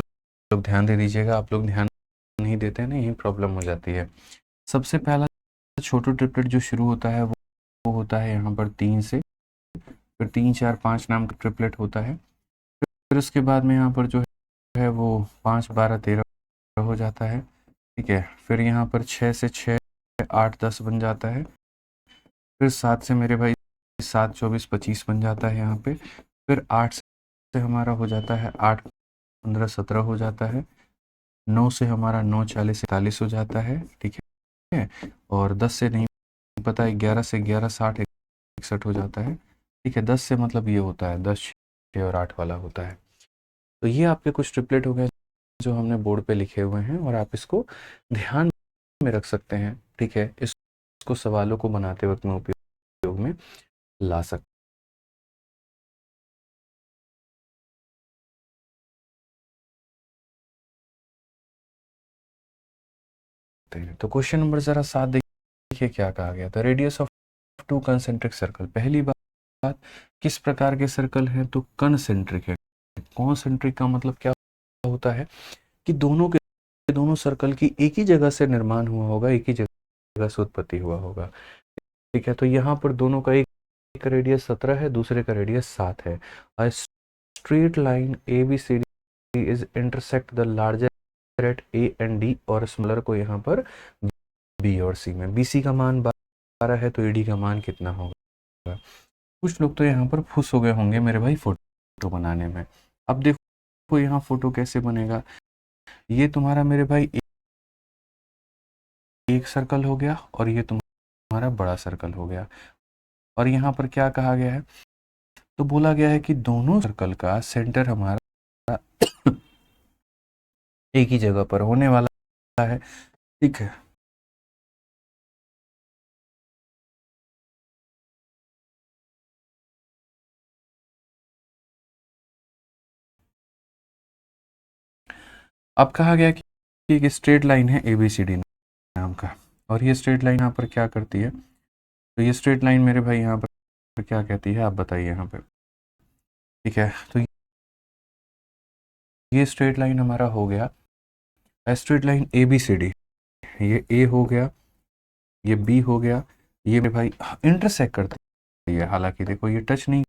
लोग ध्यान दे दीजिएगा। आप लोग ध्यान नहीं देते हैं ना, यही प्रॉब्लम हो जाती है। सबसे पहला छोटू ट्रिपलेट जो शुरू होता है वो होता है यहाँ पर 3 से, फिर 3 4 5 नाम का ट्रिपलेट होता है। फिर उसके बाद में यहाँ पर जो है वो 5 12 13 हो जाता है, ठीक है। फिर यहाँ पर 6 से 6 8 10 बन जाता है। फिर 7 से मेरे भाई 7 24 25 बन जाता है यहाँ पे। फिर 8 से हमारा हो जाता है 8 15 17 हो जाता है। 9 से हमारा 9 40 41 हो जाता है, ठीक है। और 10 से नहीं पता है, 11 से 11 60 61 हो जाता है, ठीक है। 10 से मतलब ये होता है 10 6 और 8 वाला होता है। तो ये आपके कुछ ट्रिपलेट हो गए जो हमने बोर्ड पे लिखे हुए हैं, और आप इसको ध्यान में रख सकते हैं, ठीक है। इसको सवालों को बनाते वक्त में उपयोग में ला सकते हैं। तो क्वेश्चन नंबर जरा 7 देखिए क्या कहा गया था। Radius of 2 concentric circle. पहली बात, किस प्रकार के सर्कल हैं? तो कंसेंट्रिक है। कॉन्सेंट्रिक का मतलब क्या होता है कि दोनों के दोनों सर्कल की एक ही जगह से निर्माण हुआ होगा, एक ही जगह से उत्पत्ति हुआ होगा, ठीक है। तो यहाँ पर दोनों का एक का रेडियस 17 है, दूसरे का रेडियस 7 है। A straight line A B C D is intersect the larger at A and D, और स्मॉलर को यहाँ पर बी और सी में। बी सी का मान 12 है, तो ए डी का मान कितना होगा? कुछ लोग तो यहाँ पर खुश हो गए होंगे मेरे भाई फोटो बनाने में। अब देखो यहाँ फोटो कैसे बनेगा। ये तुम्हारा मेरे भाई एक सर्कल हो गया, और ये तुम्हारा बड़ा सर्कल हो गया। और यहाँ पर क्या कहा गया है? तो बोला गया है कि दोनों सर्कल का सेंटर हमारा एक ही जगह पर होने वाला है, ठीक है। अब कहा गया कि एक स्ट्रेट लाइन है ए बी सी डी नाम का, और ये स्ट्रेट लाइन यहाँ पर क्या करती है? तो ये स्ट्रेट लाइन मेरे भाई यहाँ पर क्या कहती है, आप बताइए यहाँ पे, ठीक है। तो ये स्ट्रेट लाइन हमारा हो गया straight line A B C D. ये ए हो गया, ये बी हो गया, ये मेरे भाई इंटरसेक्ट करती है, हालांकि देखो ये टच नहीं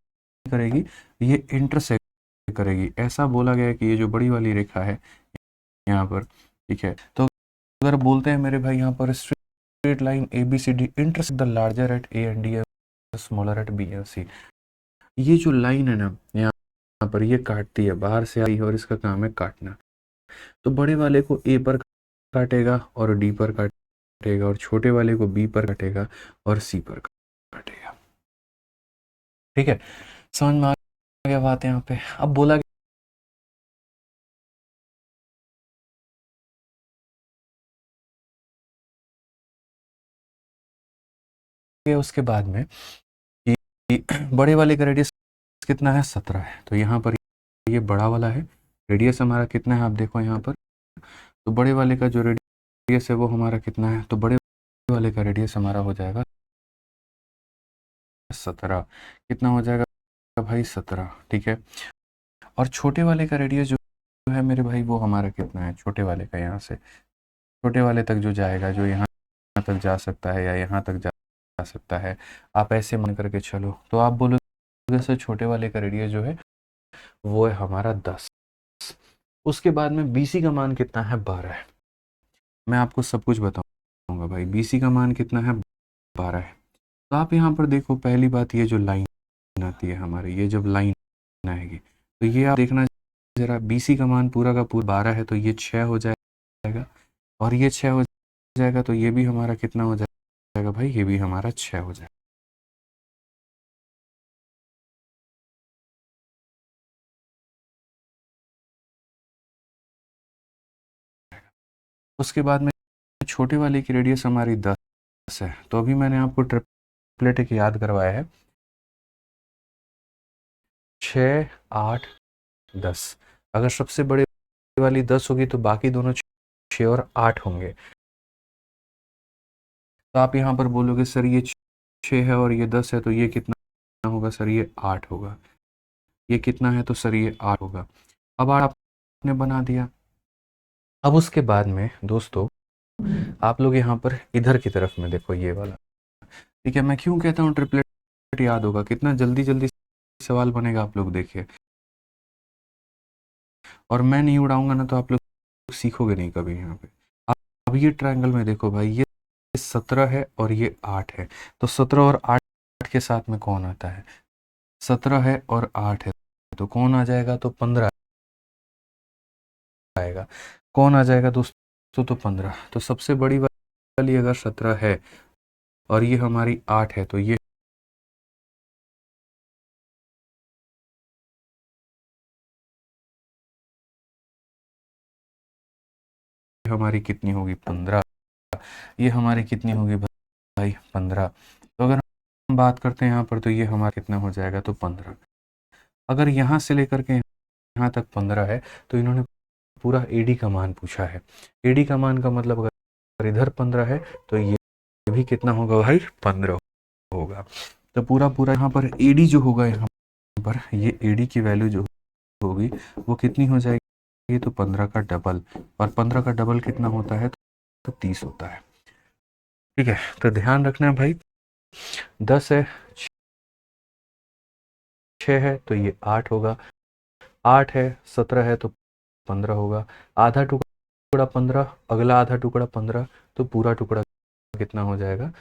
करेगी, ये इंटरसेक्ट करेगी। ऐसा बोला गया है कि ये जो बड़ी वाली रेखा है यहाँ पर, ठीक है, तो अगर बोलते हैं मेरे भाई यहाँ पर straight line A B C D intersect the larger at A and D and smaller at B and C, ये जो लाइन है ना यहाँ पर, ये काटती है, बाहर से आई है और इसका काम है काटना। तो बड़े वाले को ए पर काटेगा और डी पर काटेगा, और छोटे वाले को बी पर काटेगा और सी पर काटेगा। ठीक है, समझ में आ गया बात यहाँ पे। अब बोला गया उसके बाद में कि बड़े वाले का रेडियस कितना है, 17 है। तो यहाँ पर ये बड़ा वाला है, रेडियस हमारा कितना है आप देखो यहाँ पर, तो बड़े वाले का जो रेडियस है वो हमारा कितना है, तो बड़े वाले का रेडियस हमारा हो जाएगा 17। कितना हो जाएगा भाई, 17। ठीक है, और छोटे वाले का रेडियस जो है मेरे भाई वो हमारा कितना है, छोटे वाले का यहाँ से छोटे वाले तक जो जाएगा, जो यहाँ तक जा सकता है या यहाँ तक जा सकता है, आप ऐसे मान करके चलो, तो आप बोलोगे सर छोटे वाले का रेडियस जो है वो है हमारा 10। उसके बाद में BC का मान कितना है, 12 है। मैं आपको सब कुछ बताऊंगा भाई, BC का मान कितना है, 12 है। तो आप यहाँ पर देखो, पहली बात ये जो लाइन आती है हमारी, ये जब लाइन आएगी तो ये आप देखना जरा, BC का मान पूरा का पूरा 12 है, तो ये 6 हो जाएगा, और ये 6 हो जाएगा, तो ये भी हमारा कितना हो जाएगा भाई, ये भी हमारा 6 हो जाएगा। उसके बाद में छोटे वाले की रेडियस हमारी 10 है, तो अभी मैंने आपको ट्रिपलेट एक याद करवाया है, 6, 8, 10। अगर सबसे बड़े वाली 10 होगी तो बाकी दोनों 6 और 8 होंगे। तो आप यहाँ पर बोलोगे सर ये 6 है और ये 10 है, तो ये कितना होगा सर, ये 8 होगा। ये कितना है, तो सर ये 8 होगा। अब 8 आपने बना दिया। अब उसके बाद में दोस्तों आप लोग यहाँ पर इधर की तरफ में देखो, ये वाला, ठीक है। मैं क्यों कहता हूँ ट्रिपलेट याद होगा, कितना जल्दी जल्दी सवाल बनेगा, आप लोग देखिए। और मैं नहीं उड़ाऊंगा ना तो आप लोग सीखोगे नहीं कभी यहाँ पे। अब ये ट्रायंगल में देखो भाई, ये 17 है और ये 8 है, तो 17 और 8 के साथ में कौन आता है, 17 है और 8 है, तो कौन आ जाएगा, तो 15 आएगा। कौन आ जाएगा दोस्तों, तो 15। तो सबसे बड़ी वाली अगर 17 है और ये हमारी 8 है, तो ये हमारी कितनी होगी, 15। ये हमारी कितनी होगी भाई, 15। तो अगर हम बात करते हैं यहाँ पर, तो ये हमारा कितना हो जाएगा, तो 15। अगर यहाँ से लेकर के यहाँ तक 15 है, तो इन्होंने पूरा AD का मान पूछा है। AD का मान का मतलब अगर इधर 15 है तो ये भी कितना होगा भाई, 15 होगा। तो पूरा पूरा यहाँ पर AD जो होगा, यहाँ पर ये AD की वैल्यू जो होगी वो कितनी हो जाएगी, तो 15 का डबल, और 15 का डबल कितना होता है, तो 30 होता है। ठीक है, तो ध्यान रखना भाई, 10 है, 6 है तो ये 8 होगा, 8 है, 17 है तो 15 होगा, आधा टुकड़ा 15, अगला आधा टुकड़ा 15, तो पूरा टुकड़ा कितना हो जाएगा,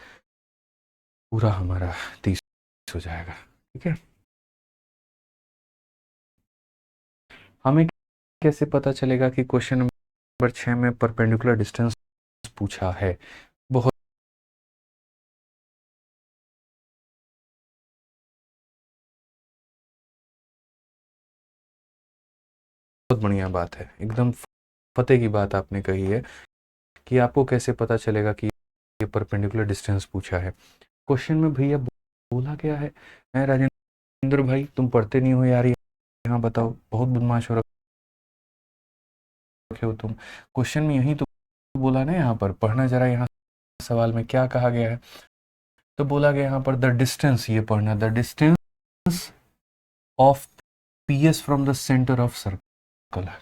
पूरा हमारा 30 हो जाएगा। ठीक है, हमें कैसे पता चलेगा कि क्वेश्चन नंबर 6 में परपेंडिकुलर डिस्टेंस पूछा है, बहुत बहुत बढ़िया बात है, एकदम फतेह की बात आपने कही है कि आपको कैसे पता चलेगा कि ये परपेंडिकुलर डिस्टेंस पूछा है। क्वेश्चन में भैया बोला गया है, मैं राजेंद्र भाई तुम पढ़ते नहीं हो यार, यहाँ बताओ, बहुत बदमाश हो रखे हो तुम। क्वेश्चन में यही तो बोला ना, यहाँ पर पढ़ना जरा, यहाँ सवाल में क्या कहा गया है, तो बोला गया यहाँ पर द डिस्टेंस, ये पढ़ना, the distance of PS from the centre of circle.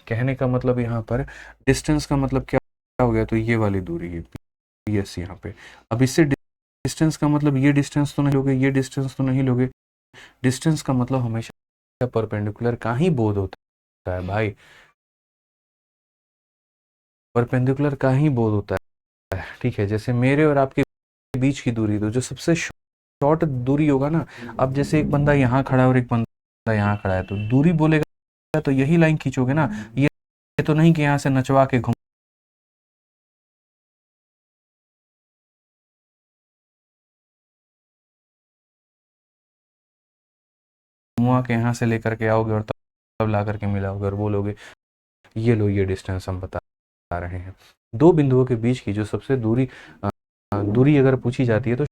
कहने का मतलब यहाँ पर डिस्टेंस का मतलब क्या हो गया, तो ये वाली दूरी है PS यहाँ पे। अब इससे डिस्टेंस का मतलब ये डिस्टेंस तो नहीं लोगे, ये डिस्टेंस तो नहीं लोगे। डिस्टेंस का मतलब हमेशा परपेंडिकुलर का ही बोध होता है भाई, परपेंडिकुलर का ही बोध होता है। ठीक है, जैसे मेरे और आपके बीच की दूरी, तो जो सबसे शॉर्ट दूरी होगा ना, अब जैसे एक बंदा यहाँ खड़ा है और एक बंदा यहाँ खड़ा है, तो दूरी बोलेगा तो यही लाइन खींचोगे ना। ये तो नहीं कि यहाँ से नचवा के घुमा के यहाँ से लेकर के आओगे और तब ला करके मिलाओगे और बोलोगे ये लो, ये डिस्टेंस हम बता रहे हैं। दो बिंदुओं के बीच की जो सबसे दूरी अगर पूछी जाती है तो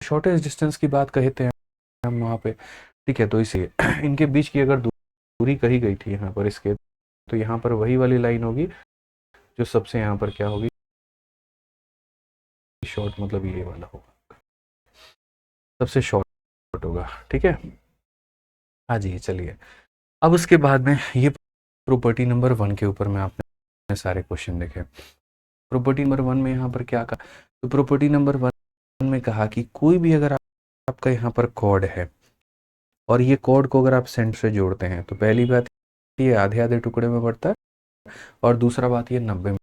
शॉर्टेस्ट डिस्टेंस की बात कहते हैं हम वहाँ पे। ठीक है, तो इसे इनके बीच की अगर दूरी कही गई थी यहाँ पर इसके, तो यहाँ पर वही वाली लाइन होगी जो सबसे यहाँ पर क्या होगी, शॉर्ट, मतलब ये वाला होगा, सबसे शॉर्ट होगा। ठीक है, हाँ जी, चलिए। अब उसके बाद में ये प्रॉपर्टी नंबर 1 के ऊपर में आपने सारे क्वेश्चन देखे। प्रॉपर्टी नंबर 1 में यहाँ पर क्या कहा, तो प्रॉपर्टी नंबर 1 में कहा कि कोई भी अगर आपका यहाँ पर कॉर्ड है और ये कॉर्ड को अगर आप सेंटर से जोड़ते हैं, तो पहली बात ये आधे आधे टुकड़े में बढ़ता है, और दूसरा बात ये 90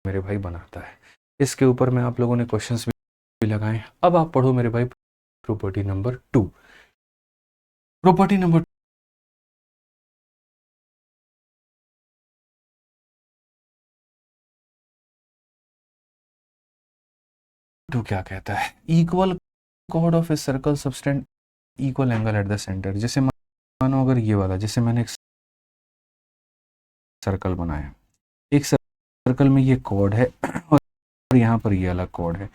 मेरे भाई बनाता है। इसके ऊपर में आप लोगों ने क्वेश्चंस भी लगाए। अब आप पढ़ो मेरे भाई प्रॉपर्टी नंबर 2। प्रॉपर्टी नंबर 2 क्या कहता है, equal cord of a circle subtend equal angle at the centre. जैसे मानो अगर ये वाला, जैसे मैंने एक सर्कल बनाया, एक सर्कल में ये कॉर्ड है और यहाँ पर ये अलग कॉर्ड है।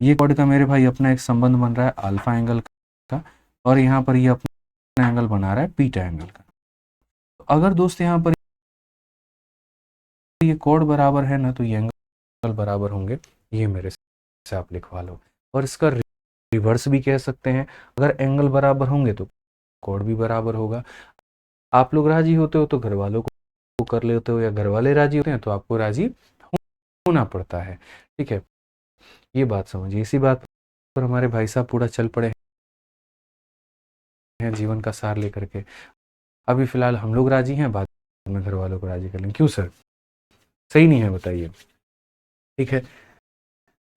ये कॉर्ड का मेरे भाई अपना एक संबंध बन रहा है अल्फा एंगल का, और यहाँ पर ये अपना एंगल बना रहा है बीटा एंगल का। तो अगर दोस्त यहाँ पर ये कॉर्ड बराबर है ना, तो ये एंगल बराबर होंगे, ये मेरे से आप लिखवा लो। और इसका रिवर्स भी कह सकते हैं, अगर एंगल बराबर होंगे तो कॉर्ड भी बराबर होगा। आप लोग राजी होते हो तो घर वालों को कर लेते हो, या घर वाले राजी होते हैं तो आपको राजी होना पड़ता है। ठीक है, ये बात समझिए। इसी बात पर हमारे भाई साहब पूरा चल पड़े हैं जीवन का सार लेकर के। अभी फिलहाल हम लोग राजी हैं, बाद में घर वालों को राजी कर लेंगे। क्यों सर, सही नहीं है बताइए? ठीक है,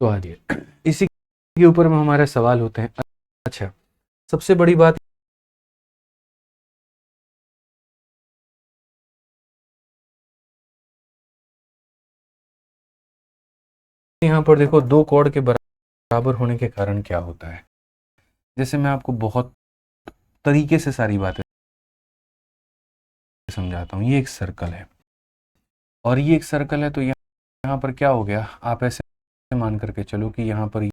तो आइए इसी के ऊपर में हमारे सवाल होते हैं। अच्छा, सबसे बड़ी बात यहाँ पर देखो, दो कॉर्ड के बराबर होने के कारण क्या होता है। जैसे मैं आपको बहुत तरीके से सारी बातें समझाता हूँ। ये एक सर्कल है और ये एक सर्कल है, तो यहाँ पर क्या हो गया, आप ऐसे मान करके चलो कि यहाँ पर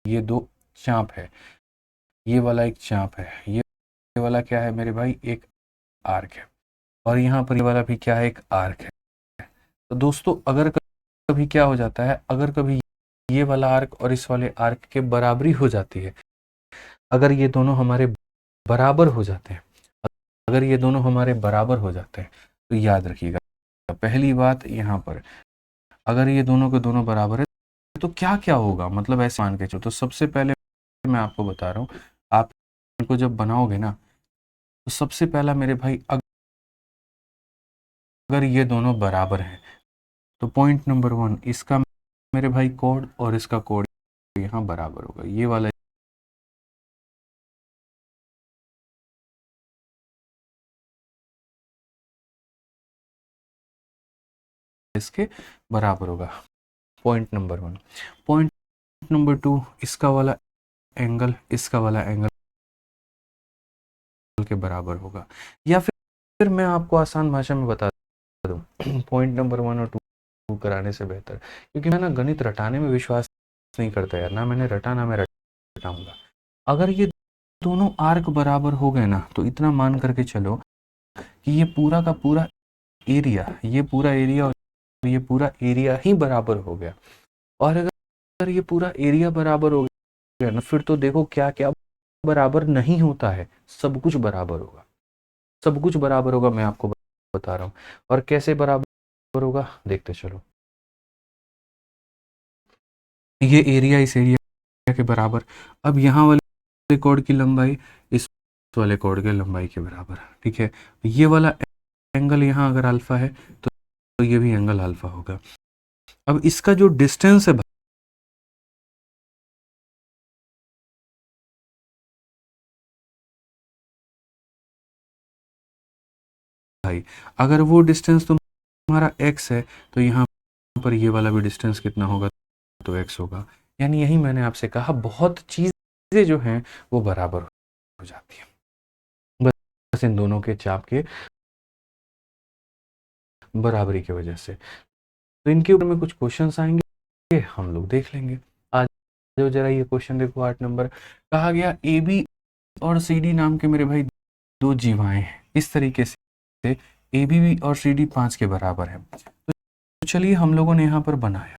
ये दो चाप है, ये वाला एक चाप है, ये वाला क्या है मेरे भाई, एक आर्क है, और यहाँ पर ये वाला भी क्या है, एक आर्क है। तो दोस्तों अगर कभी क्या हो जाता है, अगर कभी ये वाला आर्क और इस वाले आर्क के बराबरी हो जाती है, अगर ये दोनों हमारे बराबर हो जाते हैं, अगर ये दोनों हमारे बराबर हो जाते हैं, तो याद रखिएगा पहली बात यहाँ पर, अगर ये दोनों के दोनों बराबर है तो क्या क्या होगा, मतलब ऐसे मान के चलो। तो सबसे पहले मैं आपको बता रहा हूँ, आप इनको जब बनाओगे ना, तो सबसे पहला मेरे भाई, अगर ये दोनों बराबर हैं, तो पॉइंट नंबर 1, इसका मेरे भाई कोड और इसका कोड यहाँ बराबर होगा। ये वाला इसके बराबर होगा, पॉइंट नंबर 1। पॉइंट नंबर 2, इसका वाला एंगल इसका वाला एंगल के बराबर होगा। या फिर मैं आपको आसान भाषा में बता दूं, पॉइंट नंबर 1 और 2 कराने से बेहतर, क्योंकि मैं ना गणित रटाने में विश्वास नहीं करता यार, ना मैंने रटा ना मैं रटाऊंगा। अगर ये दोनों आर्क बराबर हो गए ना, तो इतना मान करके चलो कि ये पूरा का पूरा एरिया, ये पूरा एरिया और ये पूरा एरिया ही बराबर हो गया। और अगर ये पूरा एरिया बराबर हो गया ना, फिर तो देखो क्या क्या बराबर नहीं होता है, सब कुछ बराबर होगा, सब कुछ बराबर होगा, मैं आपको बता रहा हूँ। और कैसे बराबर होगा देखते चलो। ये एरिया इस एरिया के बराबर। अब यहाँ वाले कॉर्ड की लंबाई इस वाले कॉर्ड की लंबाई के बराबर। ठीक है, ये वाला एंगल यहाँ अगर अल्फा है तो ये भी एंगल अल्फा होगा। अब इसका जो डिस्टेंस है भाई, अगर वो डिस्टेंस तुम्हारा x है तो यहाँ पर ये वाला भी डिस्टेंस कितना होगा, तो x होगा। यानी यही मैंने आपसे कहा, बहुत चीजें जो हैं वो बराबर हो जाती है बस इन दोनों के चाप के बराबरी की वजह से। तो इनके ऊपर में कुछ क्वेश्चंस आएंगे, हम लोग देख लेंगे। आज जो जरा ये क्वेश्चन देखो, 8 नंबर, कहा गया ए बी और सी डी नाम के मेरे भाई दो जीवाएं हैं। इस तरीके से ए बी और सी डी 5 के बराबर है। तो चलिए हम लोगों ने यहाँ पर बनाया,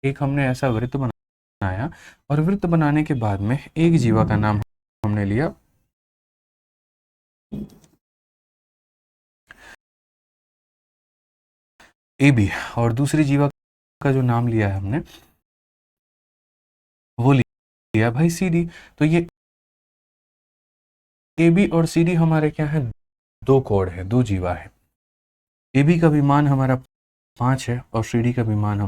एक हमने ऐसा वृत्त बनाया, और वृत्त बनाने के बाद में एक जीवा का नाम हमने लिया ए बी, और दूसरी जीवा का जो नाम लिया है हमने वो लिया भाई सी डी। तो ये ए बी और सी डी हमारे क्या है, दो कोड है, दो जीवा है। ए बी का भी मान हमारा 5 है और सी डी का भी मान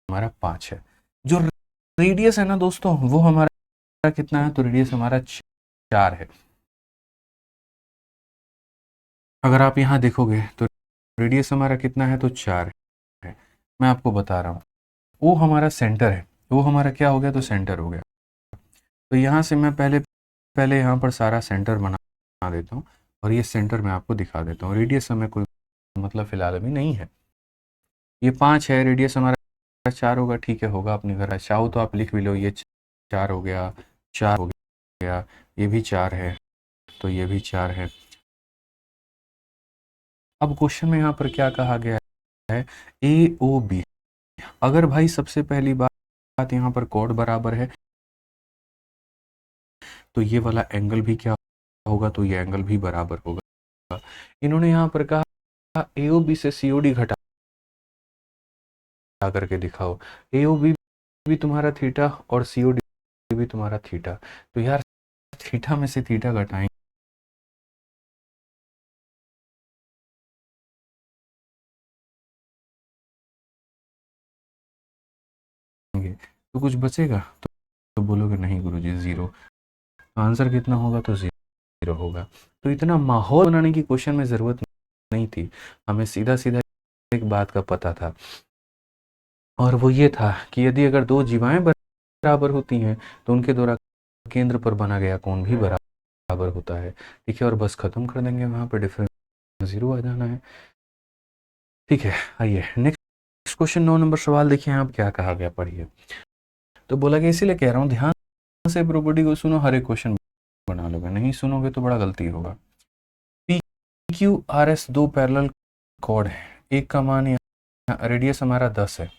हमारा 5 है। जो रेडियस है ना दोस्तों, वो हमारा कितना है, तो रेडियस हमारा 4 है। अगर आप यहाँ देखोगे तो रेडियस हमारा कितना है, तो 4 है। मैं आपको बता रहा हूँ, वो हमारा सेंटर है, वो हमारा क्या हो गया, तो सेंटर हो गया। तो यहाँ से मैं पहले पहले यहाँ पर सारा सेंटर बना देता हूँ, और ये सेंटर मैं आपको दिखा देता हूँ। रेडियस हमें कोई मतलब फिलहाल अभी नहीं है। ये 5 है, रेडियस हमारा 4 होगा, ठीक है, होगा अपने घर। चाहो तो आप लिख भी लो, ये 4 हो गया, 4 हो गया, ये भी 4 है, तो ये भी 4 है। अब क्वेश्चन में यहाँ पर क्या कहा गया है, ए ओ बी। अगर भाई सबसे पहली बात यहाँ पर कोड बराबर है, तो ये वाला एंगल भी क्या होगा, तो ये एंगल भी बराबर होगा। इन्होंने यहाँ पर कहा एओबी से सीओडी घटा करके दिखाओ। एओबी भी तुम्हारा थीटा और सीओडी भी तुम्हारा थीटा, तो यार थीटा में से थीटा घटाएंगे तो कुछ बचेगा, तो बोलोगे नहीं गुरुजी जीरो। आंसर कितना होगा, तो जीरो होगा। तो इतना माहौल बनाने की क्वेश्चन में ज़रूरत नहीं थी, हमें सीधा सीधा एक बात का पता था, और वो ये था कि यदि अगर दो जीवाएं बराबर होती हैं तो उनके द्वारा केंद्र पर बना गया कोण भी बराबर होता है। ठीक है, और बस खत्म कर देंगे, वहाँ पर डिफरेंस जीरो आ जाना है। ठीक है, आइए नेक्स्ट क्वेश्चन, 9 नंबर सवाल देखिए यहाँ क्या कहा गया, पढ़िए। तो बोला गया, इसीलिए कह रहा हूँ ध्यान से प्रॉपर्टी को सुनो, हर एक क्वेश्चन बना लोगे, नहीं सुनोगे तो बड़ा गलती होगा। पी क्यू आर एस दो पैरेलल कॉर्ड है, एक का मान रेडियस हमारा 10 है,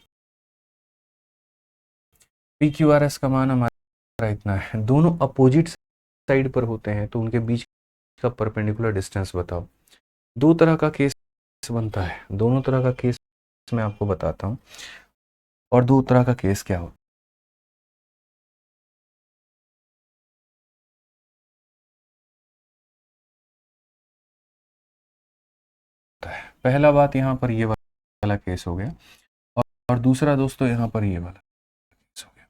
पी क्यू आर एस का मान हमारा इतना है, दोनों अपोजिट साइड पर होते हैं, तो उनके बीच का परपेंडिकुलर डिस्टेंस बताओ। दो तरह का केस बनता है, दोनों तरह का केस मैं आपको बताता हूँ, और दो तरह का केस क्या होता है। पहला बात यहाँ पर ये वाला केस हो गया, और दूसरा दोस्तों यहाँ पर ये वाला केस हो गया।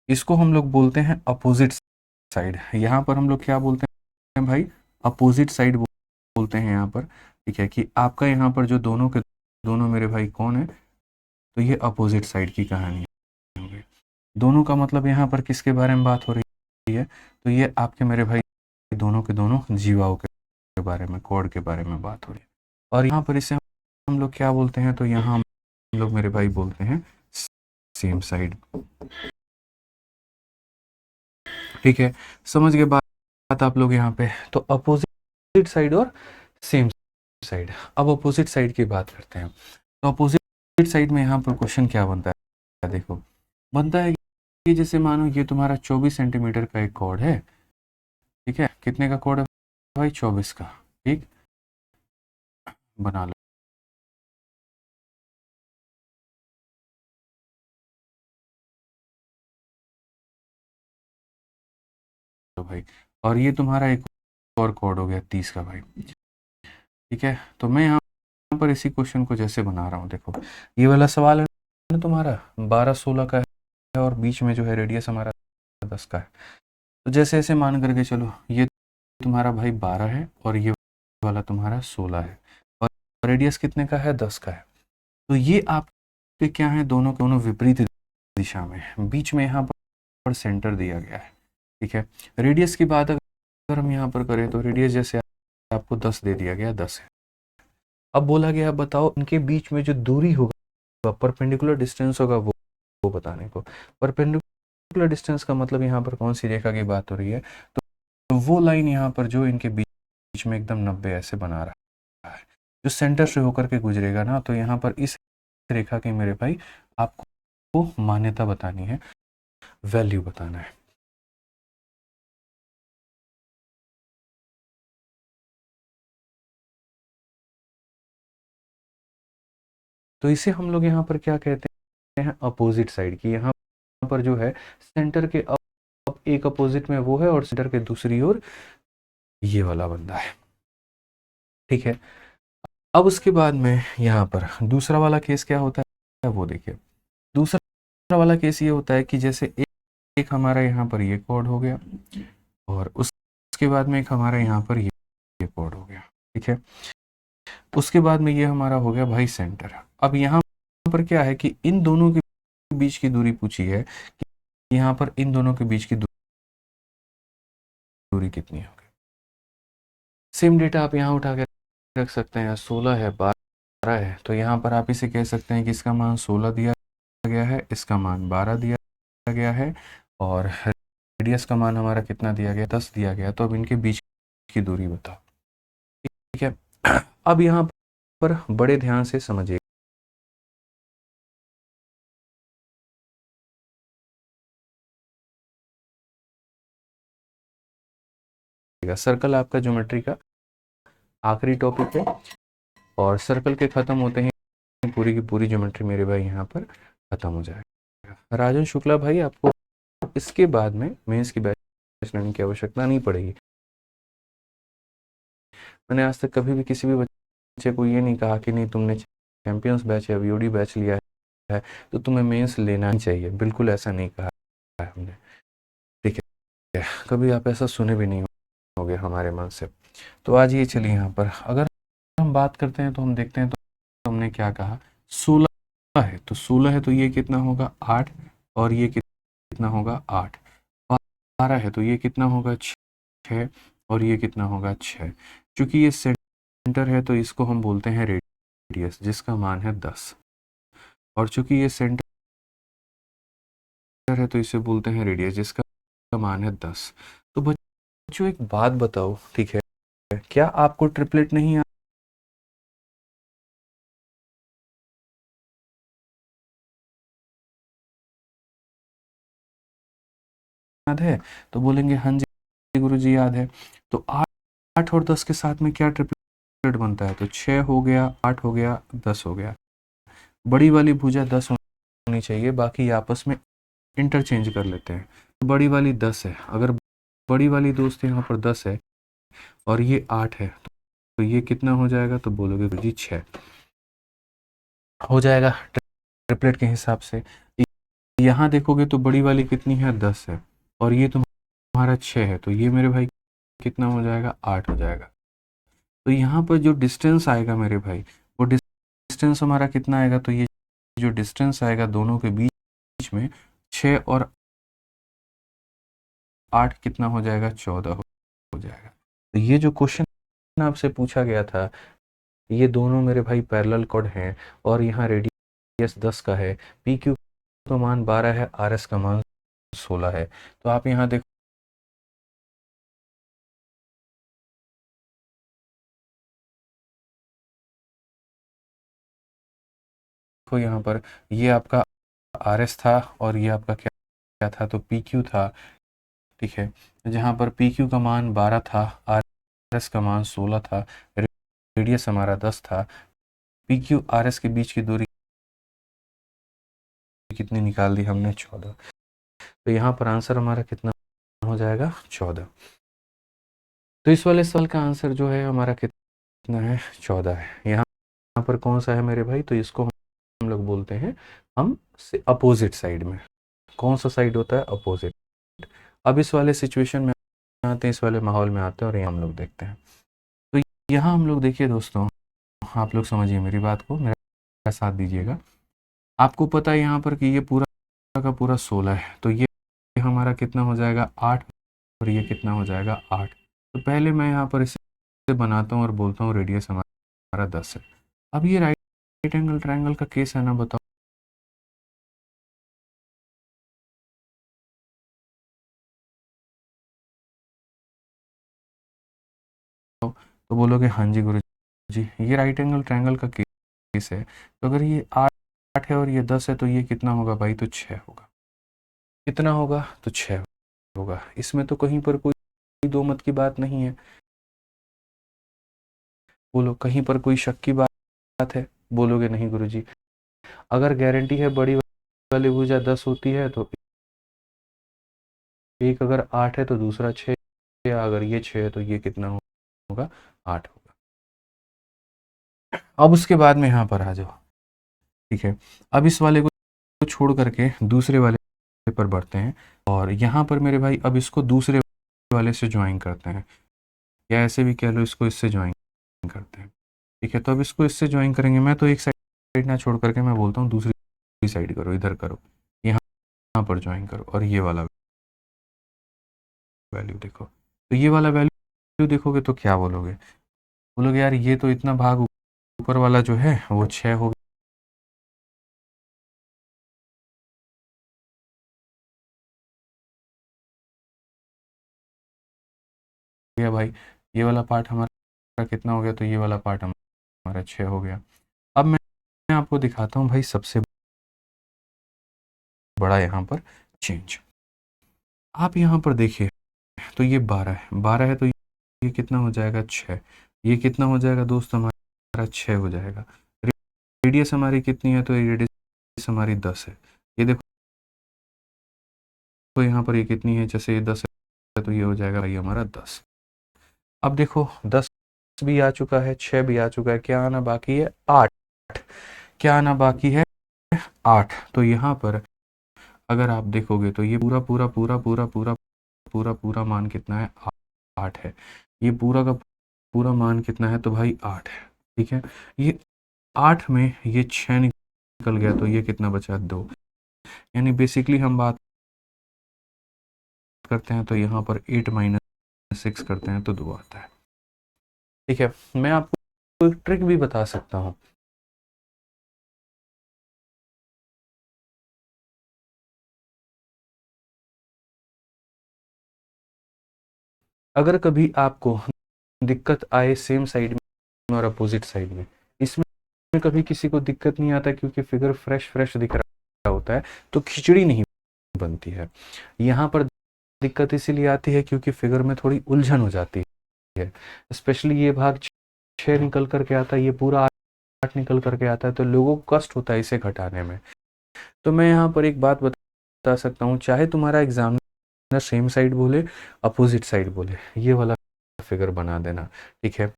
इसको हम लोग बोलते हैं अपोजिट साइड। यहाँ पर हम लोग क्या बोलते हैं भाई, अपोजिट साइड बोलते हैं यहाँ पर। ठीक है, कि आपका यहाँ पर जो दोनों के दोनों मेरे भाई कौन है, तो ये अपोजिट साइड की कहानी हो गई। दोनों का मतलब यहाँ पर किसके बारे में बात हो रही है, तो ये आपके मेरे भाई दोनों के दोनों जीवाओं के बारे में, कोड के बारे में बात हो रही है। और यहाँ पर इसे हम लोग क्या बोलते हैं, तो यहाँ हम लोग मेरे भाई बोलते हैं सेम साइड। ठीक है, समझ गए बात आप लोग यहाँ पे। तो अपोजिट साइड और सेम साइड। अब अपोजिट साइड की बात करते हैं। तो अपोजिट साइड में यहाँ पर क्वेश्चन क्या बनता है, देखो बनता है कि जैसे मानो ये तुम्हारा 24 सेंटीमीटर का एक कॉर्ड है। ठीक है, कितने का कॉर्ड है भाई 24 का, ठीक, बना लो भाई। और ये तुम्हारा एक और कोड हो गया 30 का भाई, ठीक है। तो मैं यहाँ पर इसी क्वेश्चन को जैसे बना रहा हूँ, देखो ये वाला सवाल है ना तुम्हारा 12-16 का है, और बीच में जो है रेडियस हमारा 10 का है। तो जैसे ऐसे मान करके चलो, ये तुम्हारा भाई 12 है और ये वाला तुम्हारा 16 है, और रेडियस कितने का है, 10 का है। तो ये आपके क्या है, दोनों के दोनों विपरीत दिशा में है। बीच में यहाँ पर सेंटर दिया गया है, ठीक है। रेडियस की बात अगर हम यहाँ पर करें तो रेडियस जैसे आपको 10 दे दिया गया, 10 है। अब बोला गया बताओ इनके बीच में जो दूरी होगा, परपेंडिकुलर डिस्टेंस होगा, वो बताने को। परपेंडिकुलर डिस्टेंस का मतलब यहाँ पर कौन सी रेखा की बात हो रही है, तो वो लाइन यहाँ पर जो इनके बीच में एकदम 90 ऐसे बना रहा है, जो सेंटर से होकर के गुजरेगा ना, तो यहाँ पर इस रेखा की मेरे भाई आपको मान्यता बतानी है, वैल्यू बताना है। तो इसे हम लोग यहाँ पर क्या कहते हैं, अपोजिट साइड की। यहाँ पर जो है सेंटर के अब एक अपोजिट में वो है, और सेंटर के दूसरी ओर ये वाला बंदा है, ठीक है। अब उसके बाद में यहाँ पर दूसरा वाला केस क्या होता है वो देखिए। दूसरा वाला केस ये होता है कि जैसे एक हमारा यहाँ पर ये कोड हो गया, और उसके बाद में एक हमारा यहाँ पर ये कोड हो गया, ठीक है। उसके बाद में ये हमारा हो गया भाई सेंटर। अब यहाँ पर क्या है कि इन दोनों के बीच की दूरी पूछी है कि यहाँ पर इन दोनों के बीच की दूरी कितनी होगी। सेम डेटा आप यहाँ उठा के रख सकते हैं, 16 है, 12 है, तो यहाँ पर आप इसे कह सकते हैं कि इसका मान 16 दिया गया है, इसका मान 12 दिया गया है, और रेडियस का मान हमारा कितना दिया गया, 10 दिया गया। तो अब इनके बीच की दूरी बताओ, ठीक है। अब यहाँ पर बड़े ध्यान से समझिए, सर्कल आपका ज्योमेट्री का आखिरी टॉपिक है, और सर्कल के खत्म होते ही पूरी की पूरी ज्योमेट्री मेरे भाई यहाँ पर खत्म हो जाएगा। राजन शुक्ला भाई, आपको इसके बाद में मेंस की बैच लेने की आवश्यकता नहीं पड़ेगी। मैंने आज तक कभी भी किसी भी बच्चे को ये नहीं कहा कि नहीं तुमने चैंपियंस बैच या वीओडी बैच लिया है तो तुम्हें मेंस लेना ही चाहिए, बिल्कुल ऐसा नहीं कहा है हमने, ठीक है। कभी आप ऐसा सुने भी नहीं होंगे हमारे मन से। तो आज ये चलिए, यहाँ पर अगर हम बात करते हैं तो हम देखते हैं, तो हमने क्या कहा, 16 है तो 16 है तो ये कितना होगा 8, और ये कितना होगा 8। 12 है तो ये कितना होगा 6, और ये कितना होगा 6। चूंकि ये सेंटर है तो इसको हम बोलते हैं रेडियस, जिसका मान है 10, और चूंकि ये सेंटर है तो इसे बोलते हैं रेडियस, जिसका मान है 10। तो बच्चों एक बात बताओ, ठीक है, क्या आपको ट्रिपलेट नहीं याद है? तो बोलेंगे हाँ जी गुरु जी याद है। तो 8 और 10 के साथ में क्या ट्रिपलेट बनता है, तो 6 हो गया, 8 हो गया, 10 हो गया। बड़ी वाली भुजा 10 होनी चाहिए, बाकी आपस में इंटरचेंज कर लेते हैं। तो बड़ी वाली 10 है, अगर बड़ी वाली दोस्त यहाँ पर 10 है और ये 8 है, तो ये कितना हो जाएगा, तो बोलोगे गुरु जी 6 हो जाएगा ट्रिपलेट के हिसाब से। यहाँ देखोगे तो बड़ी वाली कितनी है, 10 है, और ये तुम्हारा 6 है, तो ये मेरे भाई कितना हो जाएगा, 8 हो जाएगा। तो यहाँ पर जो डिस्टेंस आएगा मेरे भाई, वो डिस्टेंस हमारा कितना आएगा, तो ये जो डिस्टेंस आएगा दोनों के बीच में, 6 और 8 कितना हो जाएगा, 14 हो जाएगा। तो ये जो क्वेश्चन आपसे पूछा गया था, ये दोनों मेरे भाई पैरेलल कोड हैं, और यहाँ रेडियस 10 का है, पी क्यू का मान 12 है, आर एस का मान 16 है। तो आप यहाँ देखो यहाँ पर ये आपका आर एस था, और ये आपका क्या क्या था, तो पी क्यू था, ठीक है। जहाँ पर पी क्यू का मान 12 था, आर एस का मान 16 था, रेडियस हमारा 10 था, पी क्यू आर एस के बीच की दूरी कितनी निकाल दी हमने? 14। तो यहाँ पर आंसर हमारा कितना हो जाएगा? 14। तो इस वाले सवाल का आंसर जो है हमारा कितना है? 14 है। यहाँ पर कौन सा है मेरे भाई? तो इसको हम लोग बोलते हैं हम से अपोजिट साइड में। कौन सा साइड होता है? अपोजिट। अब इस वाले सिचुएशन में आते हैं, इस वाले माहौल में आते हैं और ये हम लोग देखते हैं। तो यहाँ हम लोग देखिए दोस्तों, आप लोग समझिए मेरी बात को, मेरा साथ दीजिएगा। आपको पता है यहाँ पर कि ये पूरा का पूरा 16 है, तो ये हमारा कितना हो जाएगा? 8। और ये कितना हो जाएगा? 8। तो पहले मैं यहाँ पर इसे बनाता हूँ और बोलता हूँ रेडियस हमारा 10 है। अब ये राइट एंगल ट्रायंगल का केस है ना, बताओ। तो बोलोगे हाँ जी गुरु जी, ये राइट एंगल ट्रायंगल का केस है। तो अगर ये 8 है और ये 10 है तो ये कितना होगा भाई? तो 6 होगा। कितना होगा? तो 6 होगा। इसमें तो कहीं पर कोई दो मत की बात नहीं है। बोलो, कहीं पर कोई शक की बात है? बोलोगे नहीं गुरुजी, अगर गारंटी है बड़ी वाली भुजा 10 होती है तो एक अगर 8 है तो दूसरा 6, या अगर ये 6 है तो ये कितना होगा? 8 होगा। अब उसके बाद में यहाँ पर आ जाओ, ठीक है। अब इस वाले को छोड़ करके दूसरे वाले पर बढ़ते हैं, और यहाँ पर मेरे भाई अब इसको दूसरे वाले से ज्वाइन करते हैं, या ऐसे भी कह लो इसको इससे ज्वाइन करते हैं, ठीक है। तो अब इसको इससे ज्वाइन करेंगे। मैं तो एक साइड ना छोड़ करके मैं बोलता हूँ दूसरी साइड करो, इधर करो, यहाँ पर ज्वाइन करो, और ये वाला वैल्यू देखो। तो ये वाला वैल्यू देखोगे तो क्या बोलोगे? बोलोगे यार ये तो इतना भाग ऊपर वाला जो है वो 6 हो गया भाई। ये वाला पार्ट हमारा कितना हो गया? तो ये वाला पार्ट हमारा 6 हो गया। अब मैं आपको दिखाता हूँ भाई सबसे बड़ा यहाँ पर चेंज। आप यहाँ पर देखिए, तो ये 12 है, 12 है तो ये कितना हो जाएगा? 6। ये कितना हो जाएगा दोस्त? हमारा 6 हो जाएगा। रेडियस हमारी कितनी है? तो रेडियस हमारी 10 है। ये देखो यहाँ पर ये कितनी है? जैसे ये 10 है तो ये हो जाएगा भाई हमारा 10। अब देखो 10 भी आ चुका है, 6 भी आ चुका है, क्या आना बाकी है? 8। क्या आना बाकी है? 8। तो यहाँ पर अगर आप देखोगे तो ये पूरा पूरा पूरा पूरा पूरा पूरा पूरा मान कितना है? 8 है। ये पूरा का पूरा मान कितना है? तो भाई 8 है, ठीक है। ये 8 में ये 6 निकल गया तो ये कितना बचा? 2। यानी बेसिकली हम बात करते हैं तो यहाँ पर 8 माइनस 6 करते हैं तो 2 आता है, ठीक है। मैं आपको एक ट्रिक भी बता सकता हूँ। अगर कभी आपको दिक्कत आए सेम साइड में और अपोजिट साइड में, इसमें कभी किसी को दिक्कत नहीं आता क्योंकि फिगर फ्रेश फ्रेश दिख रहा होता है, तो खिचड़ी नहीं बनती है। यहाँ पर दिक्कत इसीलिए आती है क्योंकि फिगर में थोड़ी उलझन हो जाती है। स्पेशली ये भाग 6 निकल करके आता है, ये पूरा 8 निकल करके आता है, तो लोगों को कष्ट होता है इसे घटाने में। तो मैं यहाँ पर एक बात बता सकता हूँ, चाहे तुम्हारा एग्जामिनर सेम साइड बोले अपोजिट साइड बोले, ये वाला फिगर बना देना, ठीक है।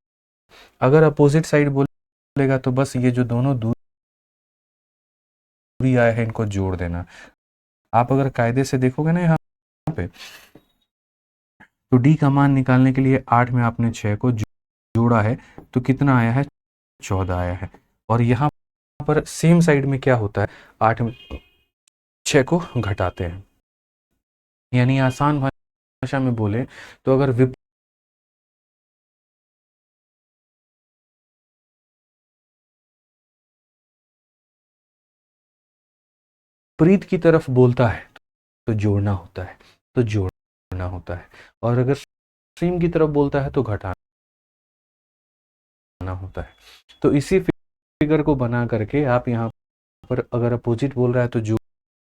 अगर अपोजिट साइड बोलेगा तो बस ये जो दोनों दूरी आए हैं इनको जोड़ देना। आप अगर कायदे से देखोगे ना यहाँ पे, तो डी का मान निकालने के लिए 8 में आपने 6 को जोड़ा है तो कितना आया है? 14 आया है। और यहाँ पर सेम साइड में क्या होता है? 8 में 6 को घटाते हैं। यानी आसान भाषा में बोले तो अगर विपरीत की तरफ बोलता है तो जोड़ना होता है, तो जोड़ना होता है। और अगर सेम की तरफ बोलता है तो घटाना होता है। तो इसी फिगर को बना करके आप यहाँ पर अगर अपोजिट बोल रहा है तो जोड़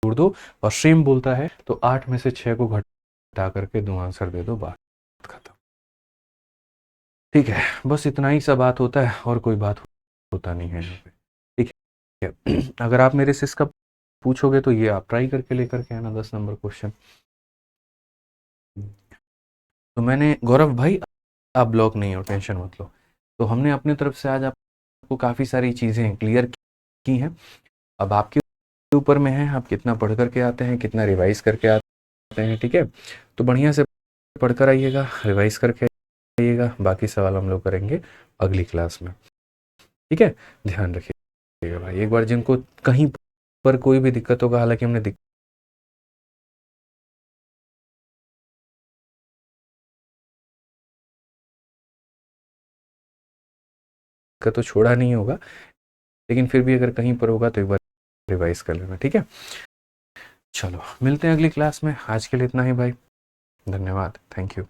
दो, और सेम बोलता है तो 8 में से 6 को घटा करके 2 आंसर दे दो, बात खत्म। ठीक है, बस इतना ही सा बात होता है और कोई बात होता नहीं है यहाँ पे। ठीक है, अगर आप मेरे से इसका पूछोगे तो ये आप ट्राई करके लेकर के आना 10 नंबर क्वेश्चन। तो मैंने गौरव भाई, आप ब्लॉक नहीं हो, टेंशन मत लो। तो हमने अपने तरफ से आज आपको काफ़ी सारी चीज़ें क्लियर की हैं। अब आपके ऊपर में है आप कितना पढ़ करके आते हैं, कितना रिवाइज करके आते हैं। ठीक है, तो बढ़िया से पढ़कर आइएगा, रिवाइज करके आइएगा, बाकी सवाल हम लोग करेंगे अगली क्लास में। ठीक है, ध्यान रखिएगा भाई। एक बार जिनको कहीं पर कोई भी दिक्कत होगा, हालांकि हमने दिक्कत तो छोड़ा नहीं होगा, लेकिन फिर भी अगर कहीं पर होगा तो एक बार रिवाइज कर लेना। ठीक है, चलो मिलते हैं अगली क्लास में। आज के लिए इतना ही भाई, धन्यवाद, थैंक यू।